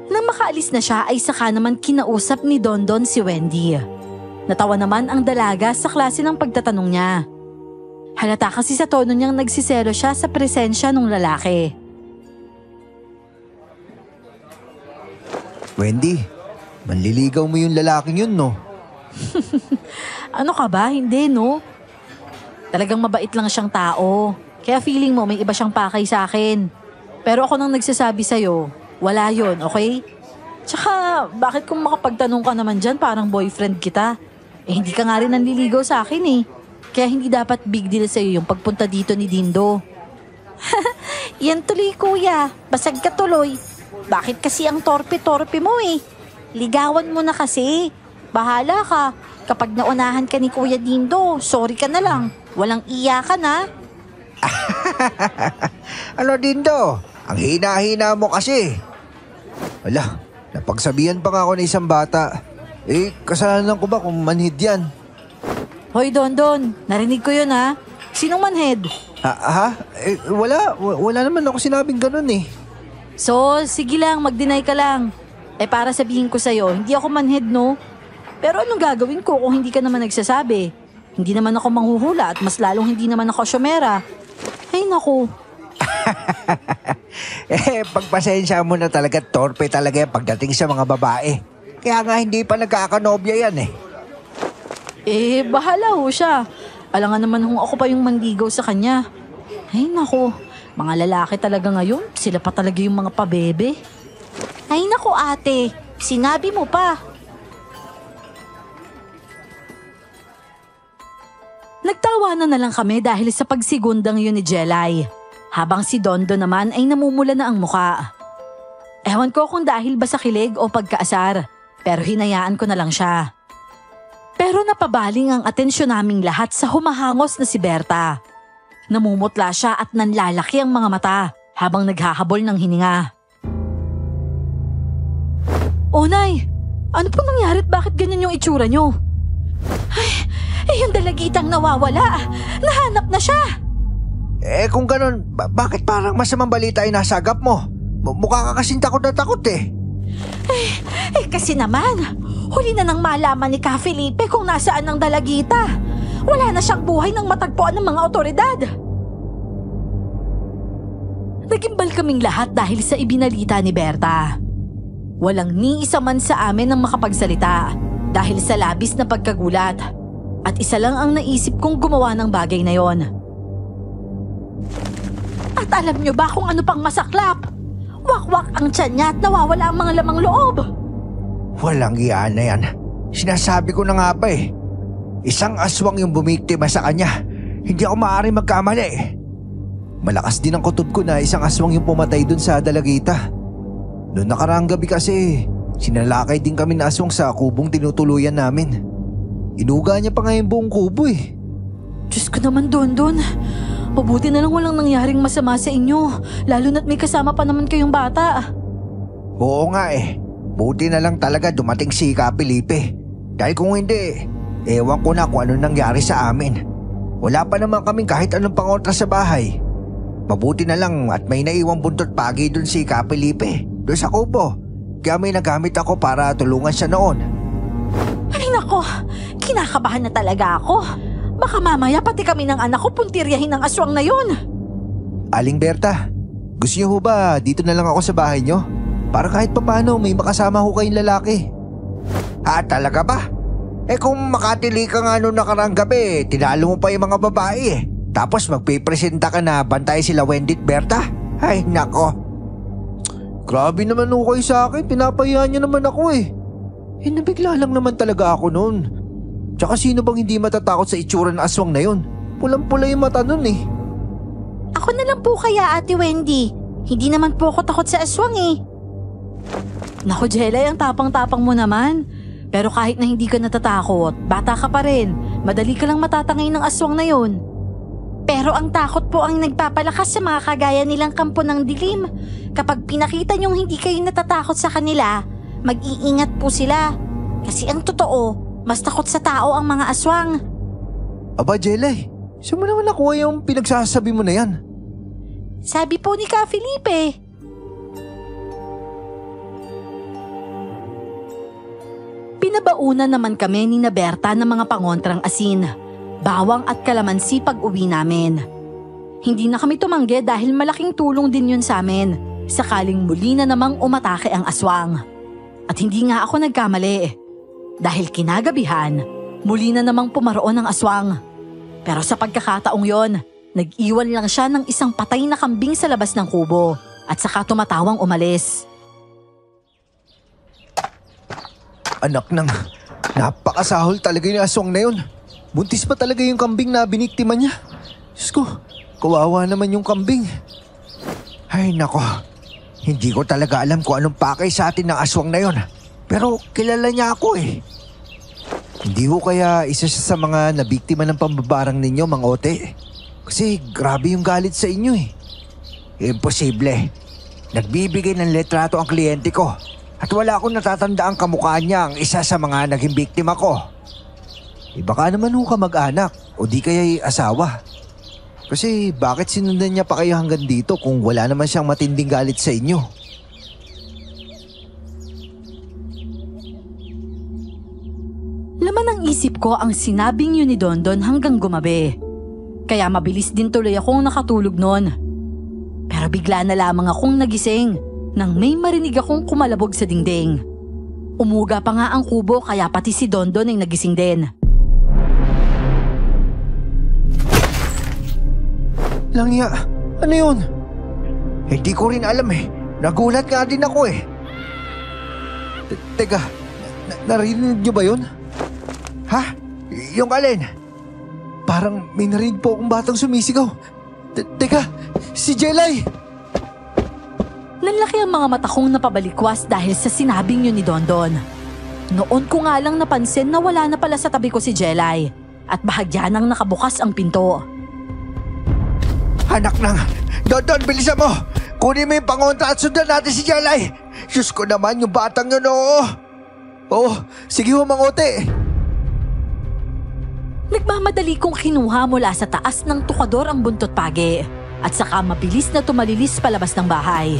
Nang makaalis na siya ay saka naman kinausap ni Dondon si Wendy. Natawa naman ang dalaga sa klase ng pagtatanong niya. Halata kasi sa tono niyang nagsiselo siya sa presensya ng lalaki. Wendy, manliligaw mo yung lalaking yun, no? Ano ka ba? Hindi, no? Talagang mabait lang siyang tao. Kaya feeling mo may iba siyang pakay sa akin. Pero ako nang nagsasabi sa'yo, wala yon, okay? Tsaka, bakit kung makapagtanong ka naman dyan parang boyfriend kita? Hindi ka nga rin nanliligaw sa akin Kaya hindi dapat big deal sa'yo yung pagpunta dito ni Dindo. Yan tuloy, Kuya. Basag ka tuloy. Bakit kasi ang torpe-torpe mo Ligawan mo na kasi. Bahala ka. Kapag naunahan ka ni Kuya Dindo, sorry ka na lang. Walang iyakan Ano, Dindo? Ang hina-hina mo kasi. Ala, napagsabihan pa nga ako ng isang bata. Kasalanan ko ba kung manhid yan? Hoy Dondon, narinig ko yun Sinong manhead? Wala naman ako sinabing ganun So, sige lang, mag-deny ka lang. Para sabihin ko sa'yo, hindi ako manhead, no? Pero anong gagawin ko kung hindi ka naman nagsasabi? Hindi naman ako manghuhula at mas lalong hindi naman ako syomera. Ay, naku. Pagpasensya mo na talaga, torpe talaga pagdating sa mga babae. Kaya nga hindi pa nagkakanobya yan Bahala ho siya. Alangan naman kung ako pa yung manligaw sa kanya. Ay, naku. Mga lalaki talaga ngayon, sila pa talaga yung mga pabebe. Ay, naku ate. Sinabi mo pa. Nagtawanan na lang kami dahil sa pagsigundang yun ni Jelay. Habang si Dondo naman ay namumula na ang muka. Ewan ko kung dahil ba sa kilig o pagkaasar, pero hinayaan ko na lang siya. Pero napabaling ang atensyon naming lahat sa humahangos na si Berta. Namumutla siya at nanlalaki ang mga mata habang naghahabol ng hininga. Oh, Nay! Ano po nangyari at bakit ganyan yung itsura nyo? Yung dalagitang nawawala. Nahanap na siya. Kung ganun, bakit parang masamang balita ay nasagap mo? Mukha ka kasing takot na takot Kasi naman, huli na nang malaman ni Ka Felipe kung nasaan ang dalagita. Wala na siyang buhay nang matagpuan ng mga otoridad. Nagimbal kaming lahat dahil sa ibinalita ni Berta. Walang ni isa man sa amin ang makapagsalita dahil sa labis na pagkagulat. At isa lang ang naisip kong gumawa ng bagay na yon. At alam nyo ba kung ano pang masaklap? Wakwak ang tiyan niya at nawawala ang mga lamang loob. Walang iyan na yan. Sinasabi ko na nga ba eh. Isang aswang yung bumiktima sa kanya. Hindi ako maaari magkamali. Malakas din ang kutob ko na isang aswang yung pumatay dun sa Dalagita. Noong nakaraang gabi kasi, sinalakay din kami na aswang sa kubong tinutuluyan namin. Inuga niya pa nga yung buong kubo eh. Diyos ko naman, Dondon. Mabuti na lang walang nangyaring masama sa inyo. Lalo na't may kasama pa naman kayong bata. Oo nga eh. Buti na lang talaga dumating si Kapilipe. Dahil kung hindi, ewan ko na kung ano nangyari sa amin. Wala pa naman kaming kahit anong pangontra sa bahay. Mabuti na lang at may naiwang buntot pagi dun si Kapilipe. Doon sa kubo. Kaya may nagamit ako para tulungan siya noon. Ay nako, kinakabahan na talaga ako. Baka mamaya pati kami ng anak ko puntiryahin ng aswang na yun. Aling Berta, gusto niyo ho ba dito na lang ako sa bahay niyo? Para kahit papano may makasama ho kayong lalaki. Talaga ba? Kung makatili ka nga noong nakaraang gabi, tinalo mo pa yung mga babae eh. Tapos magpipresenta ka na bantay sila Wendy at Berta? Ay nako. Grabe naman ho kayo sa akin, pinapayaan niyo naman ako eh. Nabigla lang naman talaga ako noon. Tsaka sino bang hindi matatakot sa itsura ng aswang na yun? Pulang-pula yung mata nun eh. Ako na lang po kaya, Ate Wendy. Hindi naman po ako takot sa aswang eh. Naku, Jelay, ang tapang-tapang mo naman. Pero kahit na hindi ka natatakot, bata ka pa rin. Madali ka lang matatangay ng aswang na yun. Pero ang takot po ang nagpapalakas sa mga kagaya nilang kampo ng dilim. Kapag pinakita niyong hindi kayo natatakot sa kanila, mag-iingat po sila. Kasi ang totoo, mas takot sa tao ang mga aswang. Aba, Jelay, saan mo naman nakuha yung pinagsasabi mo na yan? Sabi po ni Ka Felipe. Pinabaunan naman kami ni Berta ng mga pangontrang asin, bawang at kalamansi pag uwi namin. Hindi na kami tumanggi dahil malaking tulong din yun sa amin, sakaling muli na namang umatake ang aswang. At hindi nga ako nagkamali. Dahil kinagabihan, muli na namang pumaroon ang aswang. Pero sa pagkakataong yon, nag-iwan lang siya ng isang patay na kambing sa labas ng kubo at saka tumatawang umalis. Anak ng, napakasahol talaga yung aswang na yun. Buntis pa talaga yung kambing na biniktima niya. Diyos ko, kawawa naman yung kambing. Ay nako, hindi ko talaga alam kung anong pakay sa atin ng aswang na yun. Pero kilala niya ako eh. Hindi ko kaya isa siya sa mga nabiktima ng pambabarang ninyo, Mang Ote. Kasi grabe yung galit sa inyo eh. Imposible. Nagbibigay ng litrato ang kliyente ko. At wala akong natatanda ang kamukha niya ang isa sa mga naging biktima ko. Baka naman ho ka mag-anak o di kaya'y asawa. Kasi bakit sinundan niya pa kayo hanggang dito kung wala naman siyang matinding galit sa inyo? Laman ng isip ko ang sinabing yun ni Dondon hanggang gumabi. Kaya mabilis din tuloy akong nakatulog noon. Pero bigla na lamang akong nagising nang may marinig akong kumalabog sa dingding. Umuga pa nga ang kubo kaya pati si Dondon ay nagising din. Langya, ano yun? Hindi ko rin alam eh. Nagulat nga din ako eh. Teka, narinig niyo ba yun? Ha? Yung alin? Parang may narinig po akong batang sumisigaw. Teka, si Jelay! Nanlaki ang mga mata kong napabalikwas dahil sa sinabing yun ni Dondon. Noon ko nga lang napansin na wala na pala sa tabi ko si Jelay at bahagya nang nakabukas ang pinto. Anak nang, Dondon, bilisan mo! Kunin mo yung pangontra at sundan natin si Jelay! Diyos ko naman, yung batang yun, oo! Oo, sige ho, Mang Ote! Nagmamadali kong kinuha mula sa taas ng tukador ang buntot pagi at saka mabilis na tumalilis palabas ng bahay.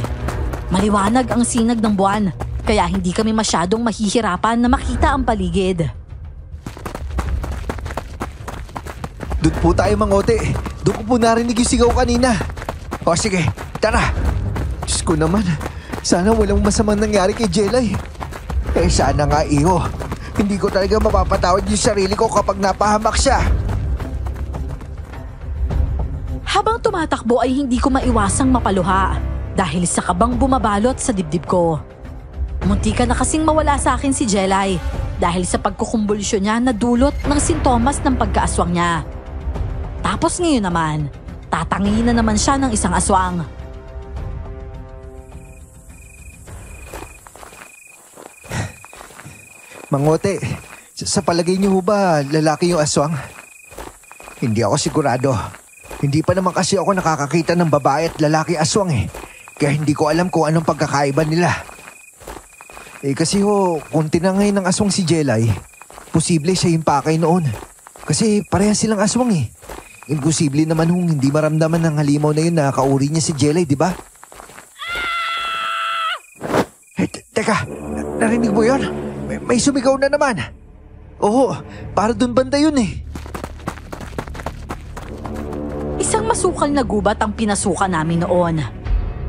Maliwanag ang sinag ng buwan kaya hindi kami masyadong mahihirapan na makita ang paligid. Doon po tayo, Mang Ote. Doon ko po narinig yung sigaw kanina. O sige, tara! Diyos ko naman, Sana walang masamang nangyari kay Jelay. Sana nga, iho. Hindi ko talaga mapapatawad yung sarili ko kapag napahamak siya. Habang tumatakbo ay hindi ko maiwasang mapaluha dahil sa kabang bumabalot sa dibdib ko. Muntika na kasing mawala sa akin si Jelay dahil sa pagkukumbulsyon niya na dulot ng sintomas ng pagkaaswang niya. Tapos ngayon naman, tatangin na naman siya ng isang aswang. Mangote, sa palagay niyo ba lalaki yung aswang? Hindi ako sigurado. Hindi pa naman kasi ako nakakakita ng babae at lalaki aswang eh. Kaya hindi ko alam kung anong pagkakaiba nila. Kasi kung tinangay ng aswang si Jelay, posible siya yung pakay noon. Kasi parehas silang aswang eh. Imposible naman hindi maramdaman ng halimaw na yun na kauri niya si Jelay, di ba? Teka, narinig mo yun? May sumigaw na naman. Oo, para dun banda yun eh. Isang masukal na gubat ang pinasukan namin noon.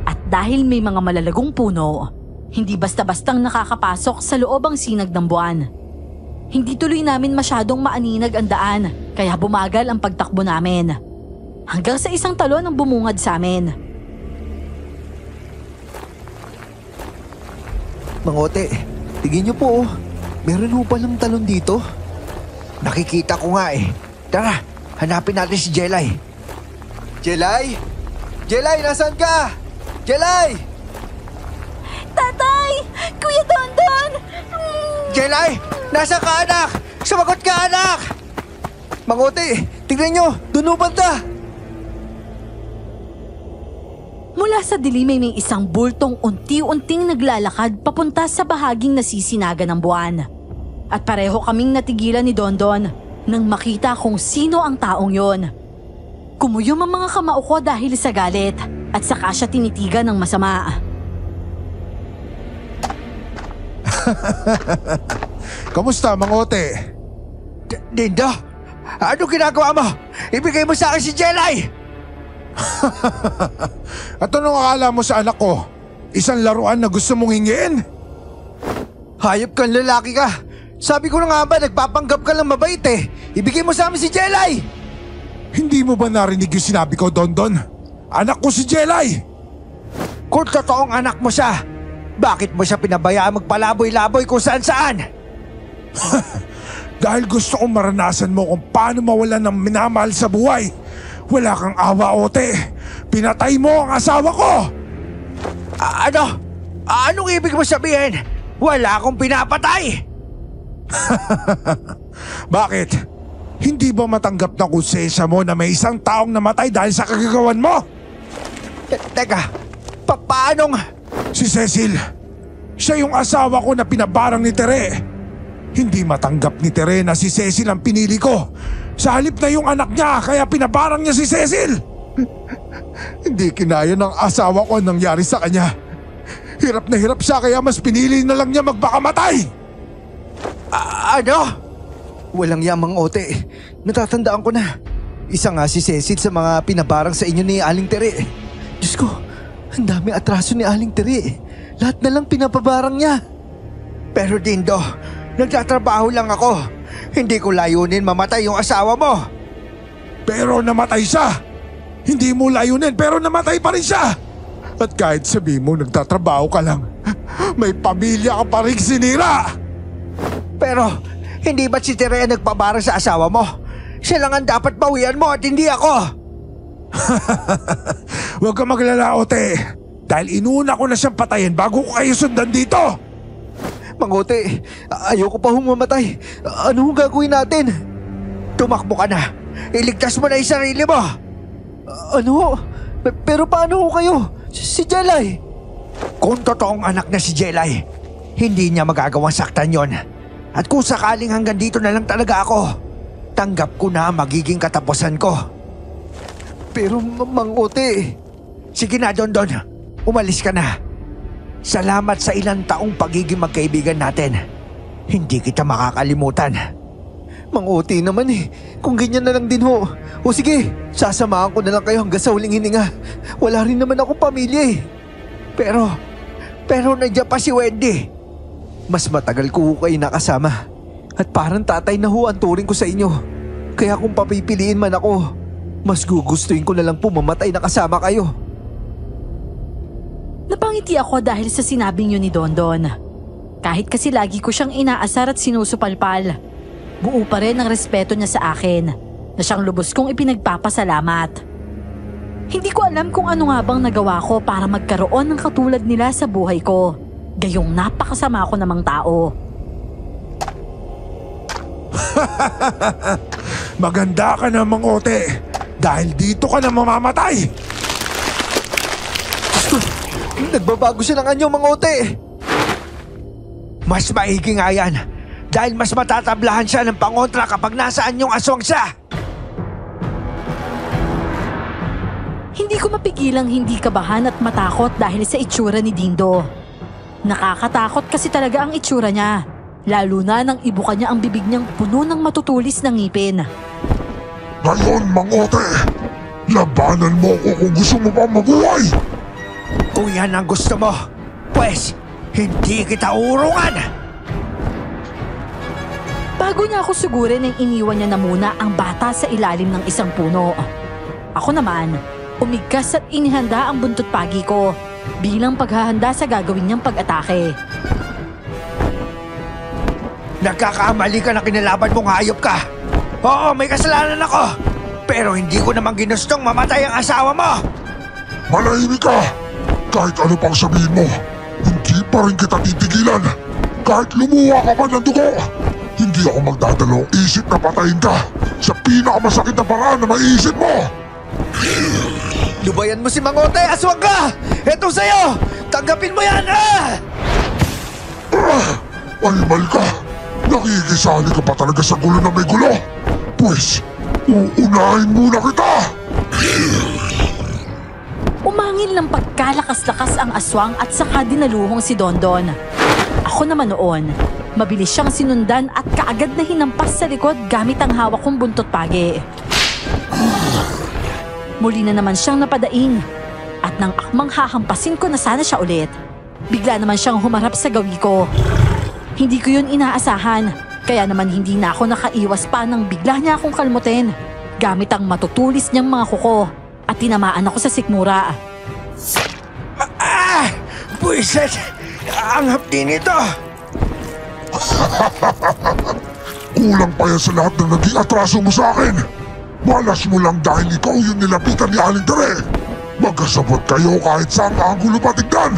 At dahil may mga malalagong puno, hindi basta-bastang nakakapasok sa loob ang sinag ng buwan. Hindi tuloy namin masyadong maaninag ang daan, kaya bumagal ang pagtakbo namin. Hanggang sa isang talon ang bumungad sa amin. Mangote, tingin niyo po. Meron ho palang talon dito. Nakikita ko nga eh. Tara, hanapin natin si Jelay. Jelay? Jelay, nasaan ka? Jelay! Tatay! Kuya Dondon! Jelay! Nasa ka, anak? Sumagot ka, anak! Mangote, tignan nyo! Doon ho banda! Mula sa dilim ay may isang bultong unti-unting naglalakad papunta sa bahaging nasisinaga ng buwan. At pareho kaming natigilan ni Dondon nang makita kung sino ang taong yon. Kumuyom ang mga kamao ko dahil sa galit at saka siya tinitigan ng masama. Kamusta, Mangote? Dindo, ano ginagawa mo? Ibigay mo sa akin si Jelay! At anong akala mo sa anak ko? Isang laruan na gusto mong hingiin? Hayop kang lalaki ka! Sabi ko na nga ba, nagpapanggap ka lang mabait eh! Ibigay mo sa amin si Jelay! Hindi mo ba narinig yung sinabi ko, Dondon? Anak ko si Jelay! Kung totoong anak mo siya, bakit mo siya pinabayaan magpalaboy-laboy kung saan-saan? Dahil gusto kong maranasan mo kung paano mawalan ng minamahal sa buhay. Wala kang awa, Ote. Pinatay mo ang asawa ko! Ano? Anong ibig mo sabihin? Wala akong pinapatay! Bakit? Hindi ba matanggap na konsensya mo na may isang taong namatay dahil sa kagagawan mo? Teka, paanong... Si Cecil. Siya yung asawa ko na pinabarang ni Tere. Hindi matanggap ni Tere na si Cecil ang pinili ko. Sa halip na yung anak niya, kaya pinabarang niya si Cecil. Hindi kinaya ng asawa ko ang nangyari sa kanya. Hirap na hirap siya kaya mas pinili na lang niya magbakamatay. Ano? Walang yamang, Ote. Natatandaan ko na. Isa nga si Cecil sa mga pinabarang sa inyo ni Aling Tere. Diyos ko, ang dami atraso ni Aling Tere. Lahat na lang pinapabarang niya. Pero Dindo, nagtatrabaho lang ako. Hindi ko layunin mamatay yung asawa mo. Pero namatay siya. Hindi mo layunin pero namatay pa rin siya. At kahit sabi mo nagtatrabaho ka lang, may pamilya ka pa rin sinira. Pero hindi ba't si Tere ang nagpabarang sa asawa mo? Siya lang ang dapat bawian mo at hindi ako. Huwag ka maglala, Ote. Dahil inuna ko na siyang patayin bago ko kayo sundan dito. Mangote, ayoko pa humamatay. Ano hong gagawin natin? Tumakbo ka na. Iligtas mo na yung sarili mo. Ano? Pero paano ho kayo? Si Jelay? Kung totoong anak na si Jelay, hindi niya magagawang saktan yon. At kung sakaling hanggang dito na lang talaga ako, tanggap ko na magiging katapusan ko. Pero Mangote, sige na Dondon, umalis ka na. Salamat sa ilang taong pagiging magkaibigan natin. Hindi kita makakalimutan. Mangote naman eh, kung ganyan na lang din ho. O sige, sasamahan ko na lang kayo hanggang sa huling hininga. Wala rin naman akong pamilya eh. Pero Pero nandiyan pa si Wendy. Mas matagal ko kayo nakasama. At parang tatay na ang turing ko sa inyo. Kaya kung papipiliin man ako, mas gugustuhin ko na lang po mamatay na kasama kayo. Napangiti ako dahil sa sinabing yun ni Dondon. Kahit kasi lagi ko siyang inaasar at sinusupalpal, buo pa rin ang respeto niya sa akin na siyang lubos kong ipinagpapasalamat. Hindi ko alam kung ano nga bang nagawa ko para magkaroon ng katulad nila sa buhay ko. Gayong napakasama ko namang tao. Maganda ka na, Mangote. Dahil dito ka na mamamatay. Nagbabago siya ng anyo, Mangote. Mas maigi nga yan. Dahil mas matatablahan siya ng pangontra kapag nasaan yung aswang siya. Hindi ko mapigilang hindi kabahan at matakot dahil sa itsura ni Dindo. Nakakatakot kasi talaga ang itsura niya. Lalo na nang ibuka niya ang bibig niyang puno ng matutulis na ngipin. Ngayon, Mangote, labanan mo ko kung gusto mo pa mabuhay. Kung yan ang gusto mo, pues, hindi kita urungan. Bago niya ako sugurin ay iniwan niya na muna ang bata sa ilalim ng isang puno. Ako naman, umigkas at inihanda ang buntot pagi ko bilang paghahanda sa gagawin niyang pag-atake. Nagkakamali ka na kinalaban mong hayop ka. Oo, may kasalanan ako. Pero hindi ko naman ginustong mamatay ang asawa mo. Malahimik ka. Kahit ano pang sabihin mo, hindi pa rin kita titigilan. Kahit lumuha ka pa ng dugo, hindi ako magdadalawang isip na patayin ka sa pinakamasakit na paraan na maiisip mo. Lubayan mo si Mangote, aswang ka! Eto sa'yo! Tanggapin mo yan, Animal ka. Nakikisali ka pa talaga sa gulo na may gulo. Pues, uunahin muna kita. Umangil ng pagkalakas-lakas ang aswang at saka dinaluhong si Dondon. Ako naman noon, mabilis siyang sinundan at kaagad na hinampas sa likod gamit ang hawak kong buntot pagi. Muli na naman siyang napadaing at nang akmang hahampasin ko na sana siya ulit, bigla naman siyang humarap sa gawi ko. Hindi ko yun inaasahan, kaya naman hindi na ako nakaiwas pa nang bigla niya akong kalmutin gamit ang matutulis niyang mga kuko at tinamaan ako sa sikmura. Buisit! Ang hapdi nito! Kulang pa yan sa lahat na naging atraso mo sa akin. Malas mo lang dahil ikaw yung nilapitan ni Aling Tere. Magkasabot kayo kahit saan angulo patignan.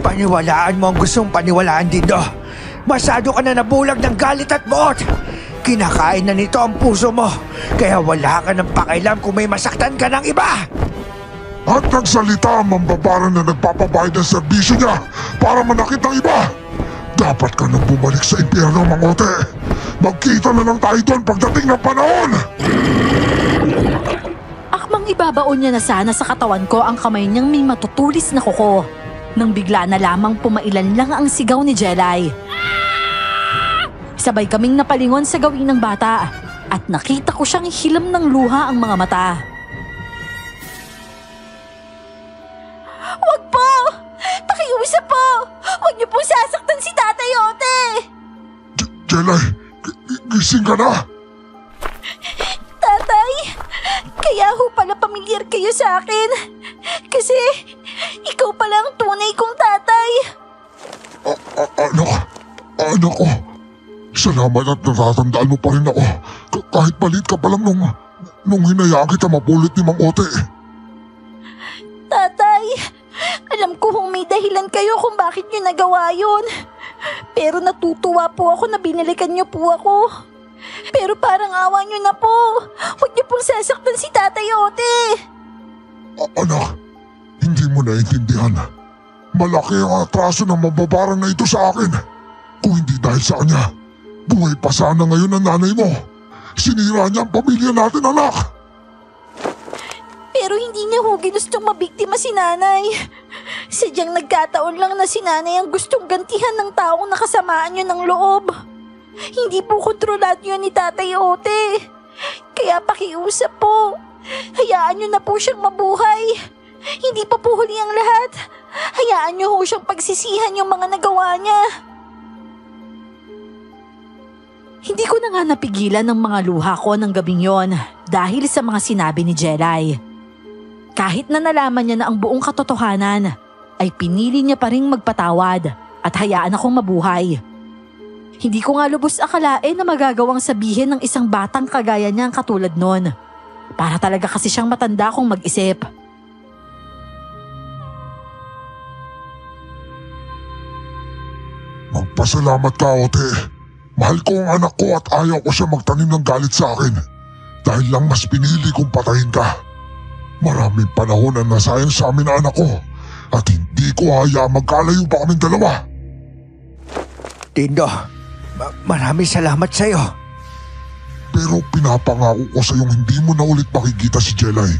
Paniwalaan mo ang gustong paniwalaan, Dindo. Masyado ka na nabulag ng galit at buot. Kinakain na nito ang puso mo, kaya wala ka ng pakialam kung may masaktan ka ng iba. At nagsalita ang mambabaran na nagpapabayad ng serbisyo niya para manakit ng iba. Dapat ka nang bumalik sa impyerno, Mangote. Magkita na lang tayo doon pagdating ng panahon. Akmang ibabaon niya na sana sa katawan ko ang kamay niyang may matutulis na kuko. Nang bigla na lamang pumailan lang ang sigaw ni Jelay. Sabay kaming napalingon sa gawin ng bata at nakita ko siyang hilam ng luha ang mga mata. Wag po! Pakiusap po! Huwag niyo pong sasaktan si Tatay Ote! Jelay, gising ka na? Tatay, kaya ho pala pamilyar kayo sa akin. Kasi ikaw pala ang tunay kong tatay. Anak ko. Salamat at natatandaan mo pa rin ako. Kahit palit ka pa lang nung hinayaan kita mapulot ni Mang Ote. Tatay, alam ko kung may dahilan kayo kung bakit nyo nagawa yun. Pero natutuwa po ako na binalikan nyo po ako. Pero parang awa nyo na po. Huwag nyo pong sasaktan si Tatay Ote. Anak, hindi mo naiintindihan. Malaki ang atraso ng mababarang na ito sa akin. Kung hindi dahil sa kanya, buhay pa sana ngayon ang nanay mo. Sinira niya ang pamilya natin, anak. Pero hindi niya ho ginustong mabiktima si nanay. Sadyang nagkataon lang na si nanay ang gustong gantihan ng taong nakasamaan niyo ng loob. Hindi po kontrolado yun ni Tatay Ote. Kaya pakiusap po. Hayaan niyo na po siyang mabuhay. Hindi pa po huli ang lahat. Hayaan niyo ho siyang pagsisihan yung mga nagawa niya. Hindi ko na nga napigilan ng mga luha ko ng gabing yon dahil sa mga sinabi ni Jelay. Kahit na nalaman niya na ang buong katotohanan, ay pinili niya pa ring magpatawad at hayaan akong mabuhay. Hindi ko nga lubos akalain na magagawang sabihin ng isang batang kagaya niya ang katulad nun. Para talaga kasi siyang matanda kung mag-isip. Magpasalamat ka, Ote. Mahal ko ang anak ko at ayaw ko siya magtanim ng galit sa akin. Dahil lang mas pinili kong patayin ka. Maraming panahon ang nasayang sa amin ang anak ko at hindi ko hayaang magkalayo pa kaming dalawa. Dindo, maraming salamat sa'yo. Pero pinapangako ko sa iyong hindi mo na ulit makikita si Jelay.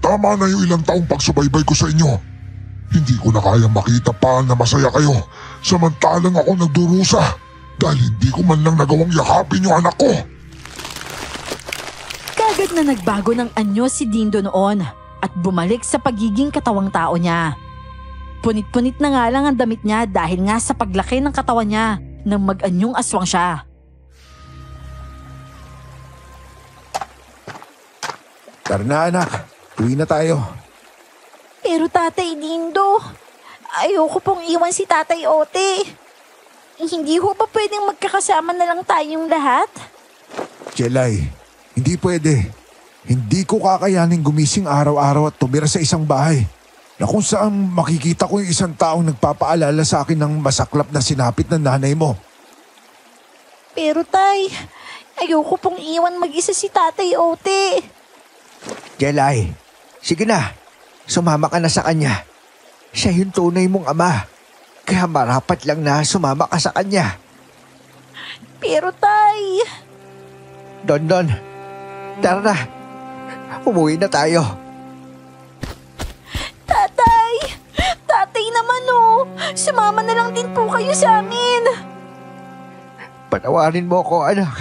Tama na yung ilang taong pagsubaybay ko sa inyo. Hindi ko na kaya makita pa na masaya kayo samantalang ako nagdurusa dahil hindi ko man lang nagawang yakapin yung anak ko. Kagad na nagbago ng anyo si Dindo noon at bumalik sa pagiging katawang tao niya. Punit-punit na nga lang ang damit niya dahil nga sa paglaki ng katawan niya nang mag-anyong aswang siya. Tara na anak, uwi na tayo. Pero Tatay Dindo, ayoko pong iwan si Tatay Ote. Hindi ho ba pwedeng magkakasama na lang tayong lahat? Jelay, hindi pwede. Hindi ko kakayanin gumising araw-araw at tumira sa isang bahay na kung saan makikita ko yung isang taong nagpapaalala sa akin ng masaklap na sinapit ng nanay mo. Pero Tay, ayoko pong iwan mag-isa si Tatay Ote. Jelay, sige na. Sumama ka na sa kanya. Siya yung tunay mong ama. Kaya marapat lang na sumama ka sa kanya. Pero Tay... Don, tara na. Umuwi na tayo. Tatay naman oh. Sumama na lang din po kayo sa amin. Patawarin mo ako, anak.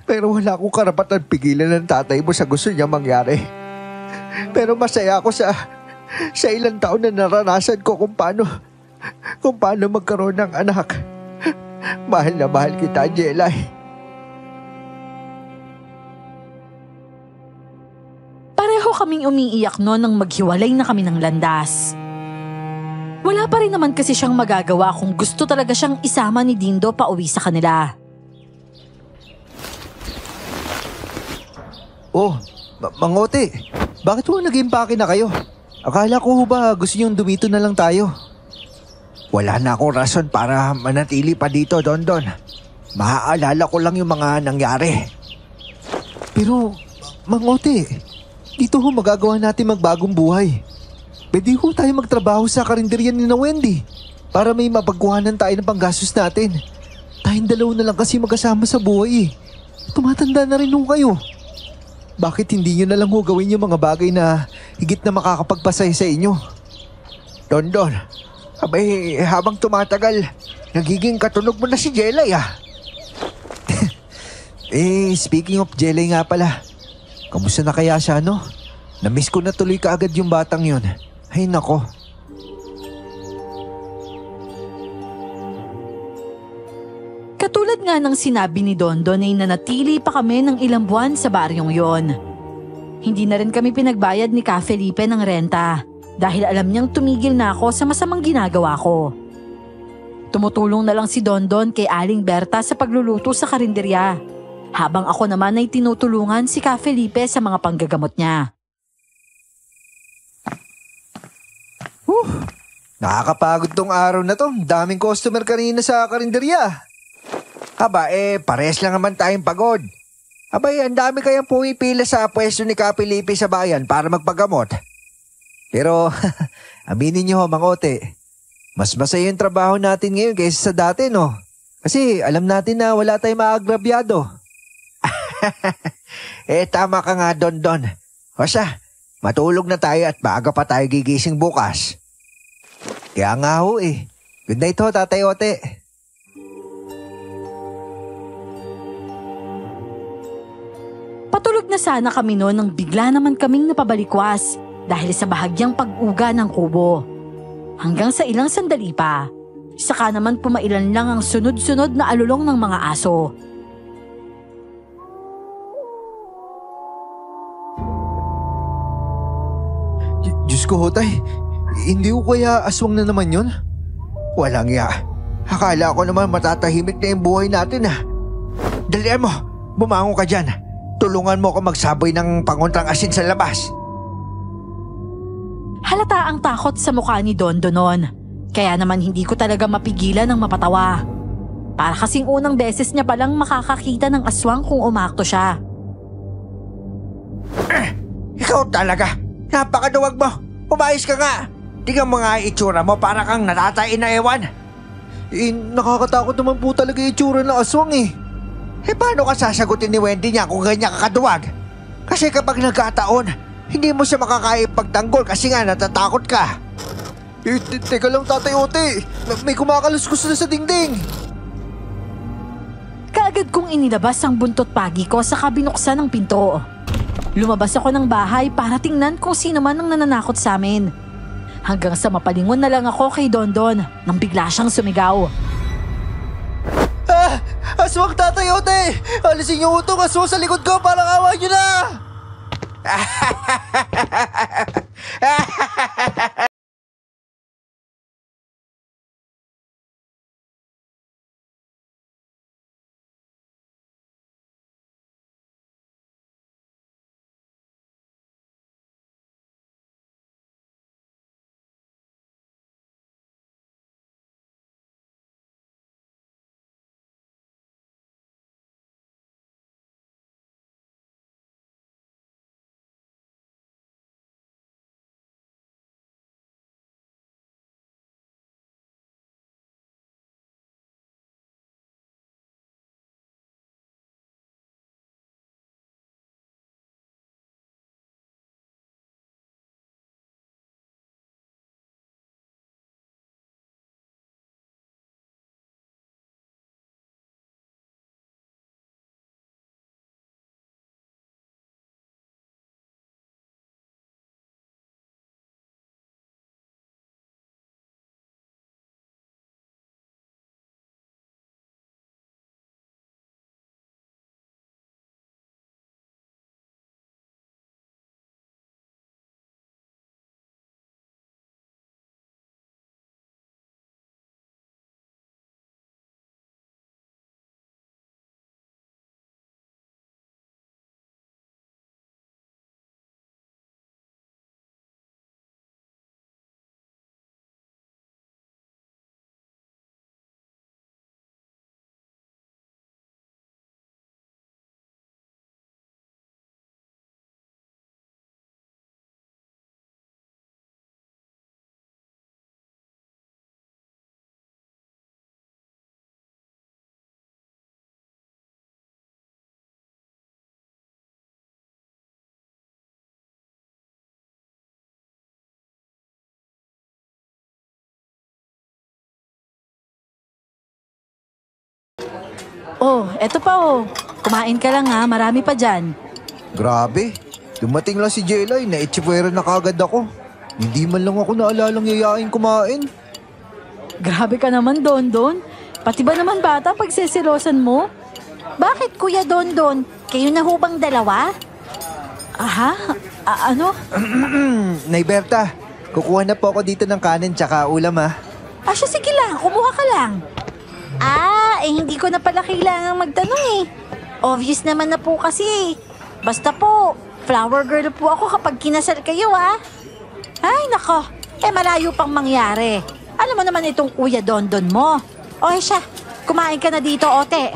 Pero wala akong karapatan pigilan ng tatay mo sa gusto niya mangyari. Pero masaya ako sa ilang taon na naranasan ko kung paano magkaroon ng anak. Mahal na mahal kita, Jelay. Pareho kaming umiiyak noon nang maghiwalay na kami ng landas. Wala pa rin naman kasi siyang magagawa kung gusto talaga siyang isama ni Dindo pa uwi sa kanila. Oh, Mangote, bakit ho nag-impake na kayo? Akala ko ho ba gusto niyong dumito na lang tayo? Wala na akong rason para manatili pa dito, Don. Maaalala ko lang yung mga nangyari. Pero, Mangote, dito ho magagawa natin magbagong buhay. Pwede ho tayo magtrabaho sa karinderya ni na Wendy para may mapagkuhanan tayo ng panggastos natin. Tayong dalawa na lang kasi magkasama sa buhay eh. Tumatanda na rin ho kayo. Bakit hindi nyo na lang ho gawin yung mga bagay na higit na makakapagpasaya sa inyo? Don, abay habang tumatagal, nagiging katunog mo na si Jelay ah. Speaking of Jelay nga pala, kamusta na kaya siya no? Namiss ko na tuloy kaagad yung batang yun. Ay nako. Katulad nga ng sinabi ni Dondon ay nanatili pa kami ng ilang buwan sa baryong yon. Hindi na rin kami pinagbayad ni Ka Felipe ng renta dahil alam niyang tumigil na ako sa masamang ginagawa ko. Tumutulong na lang si Dondon kay Aling Berta sa pagluluto sa karinderya, habang ako naman ay tinutulungan si Ka Felipe sa mga panggagamot niya. Nakakapagod tong araw na to. Daming customer kanina sa karinderya. Aba, pares lang naman tayong pagod. Abay, ang dami kayang pumipila sa pwesto ni Ka Felipe sa bayan para magpagamot. Pero, aminin niyo ho, Mangote, mas masaya yung trabaho natin ngayon kaysa sa dati, no? Kasi alam natin na wala tayong maagrabyado. Tama ka nga, Don. O siya, matulog na tayo at maaga pa tayo gigising bukas. Kaya nga ho eh. Good night ho, Tatay Ote. Patulog na sana kami noon nang bigla naman kaming napabalikwas dahil sa bahagyang pag-uga ng kubo. Hanggang sa ilang sandali pa, saka naman pumailan lang ang sunod-sunod na alulong ng mga aso. Diyos ko, Hotay. Hindi ko kaya aswang na naman yun? Walang ya. Akala ko naman matatahimik na yung buhay natin Dalian mo, bumangon ka dyan. Tulungan mo ako magsaboy ng panguntrang asin sa labas. Halata ang takot sa mukha ni Dondon noon. Kaya naman hindi ko talaga mapigilan ng mapatawa. Para kasing unang beses niya palang makakakita ng aswang kung umakto siya. Ikaw talaga. Napakaduwag mo. Umayos ka nga. Tingnan mo nga itsura mo para kang natatain na ewan. Nakakatakot naman po talaga yung itsura ng aswang Paano ka sasagutin ni Wendy niya kung ganyan kakaduwag? Kasi kapag nagkataon, hindi mo siya makakaipagtanggol kasi nga natatakot ka. Teka lang, Tatay Ote. May kumakaluskos na sa dingding. Kaagad kong inilabas ang buntot pagi ko sa kabinuksan ng pinto. Lumabas ako ng bahay para tingnan kung sino man ang nananakot sa amin. Hanggang sa mapalingon na lang ako kay Dondon nang bigla siyang sumigaw. Aswang, Tatay Ote! Alisin niyo itong aswang sa likod ko para awa niyo na! Oh, eto pa Kumain ka lang marami pa dyan. Grabe. Dumating lang si Jelay, naitsipwera na kagad ako. Hindi man lang ako naalalang yayain kumain. Grabe ka naman, Dondon. Pati ba naman bata pagsisilosan mo? Bakit, Kuya Dondon? Kayo na hubang dalawa? Aha? Ano? Nay Berta, kukuha na po ako dito ng kanin tsaka ulam Siya, sige lang. Kumuha ka lang. Hindi ko na pala kailangang magtanong Obvious naman na po kasi Basta po, flower girl po ako kapag kinasal kayo Ay, nako. Malayo pang mangyari. Alam mo naman itong Kuya Dondon mo. Siya, kumain ka na dito, Ote.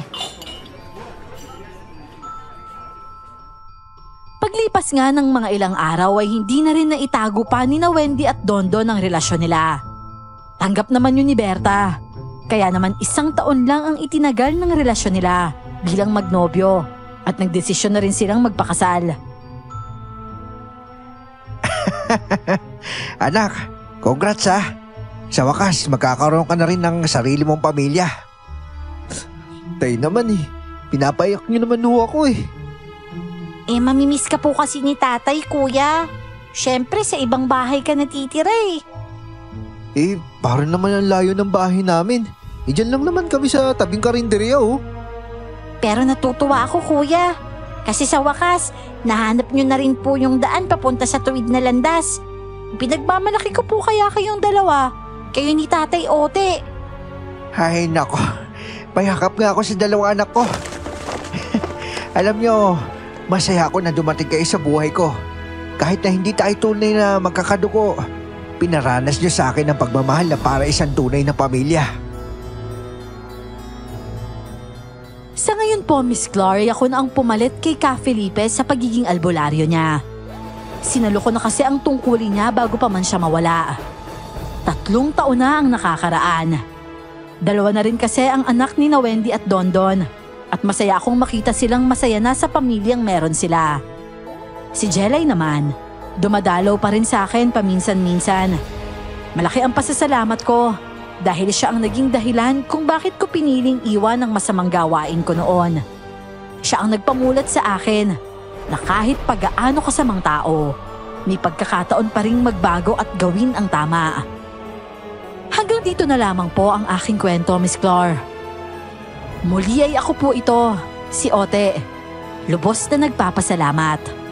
Paglipas nga ng mga ilang araw ay hindi na rin naitago pa ni na Wendy at Dondon ang relasyon nila. Tanggap naman yun ni Berta. Kaya naman 1 taon lang ang itinagal ng relasyon nila bilang magnobyo at nagdesisyon na rin silang magpakasal. Anak, congrats Sa wakas, magkakaroon ka na rin ng sarili mong pamilya. Tay naman pinapayak niyo naman ako mamimiss ka po kasi ni tatay, kuya. Siyempre, sa ibang bahay ka natitira eh. Parang naman ang layo ng bahay namin. Diyan lang naman kami sa tabing karinderya oh. Pero natutuwa ako, kuya. Kasi sa wakas, nahanap nyo na rin po yung daan papunta sa tuwid na landas. Pinagmamalaki ko po kaya kayong dalawa. Kayo ni Tatay Ote. Ay nako, mayakap nga ako sa dalawa anak ko. Alam nyo, masaya ako na dumating kayo sa buhay ko. Kahit na hindi tayo tunay na magkakadugo, pinaranas nyo sa akin ang pagmamahal na para isang tunay na pamilya. Sa ngayon po, Miss Gloria, ako na ang pumalit kay Ka Felipe sa pagiging albularyo niya. Sinalo ko na kasi ang tungkulin niya bago pa man siya mawala. 3 taon na ang nakakaraan. 2 na rin kasi ang anak ni na Wendy at Dondon. At masaya akong makita silang masaya na sa pamilyang meron sila. Si Jelay naman, dumadalaw pa rin sa akin paminsan-minsan. Malaki ang pasasalamat ko dahil siya ang naging dahilan kung bakit ko piniling iwan ang masamang gawain ko noon. Siya ang nagpamulat sa akin na kahit pag-aano kasamang tao, may pagkakataon pa ring magbago at gawin ang tama. Hanggang dito na lamang po ang aking kwento, Miss Clar. Muli ay ako po ito, si Ote. Lubos na nagpapasalamat.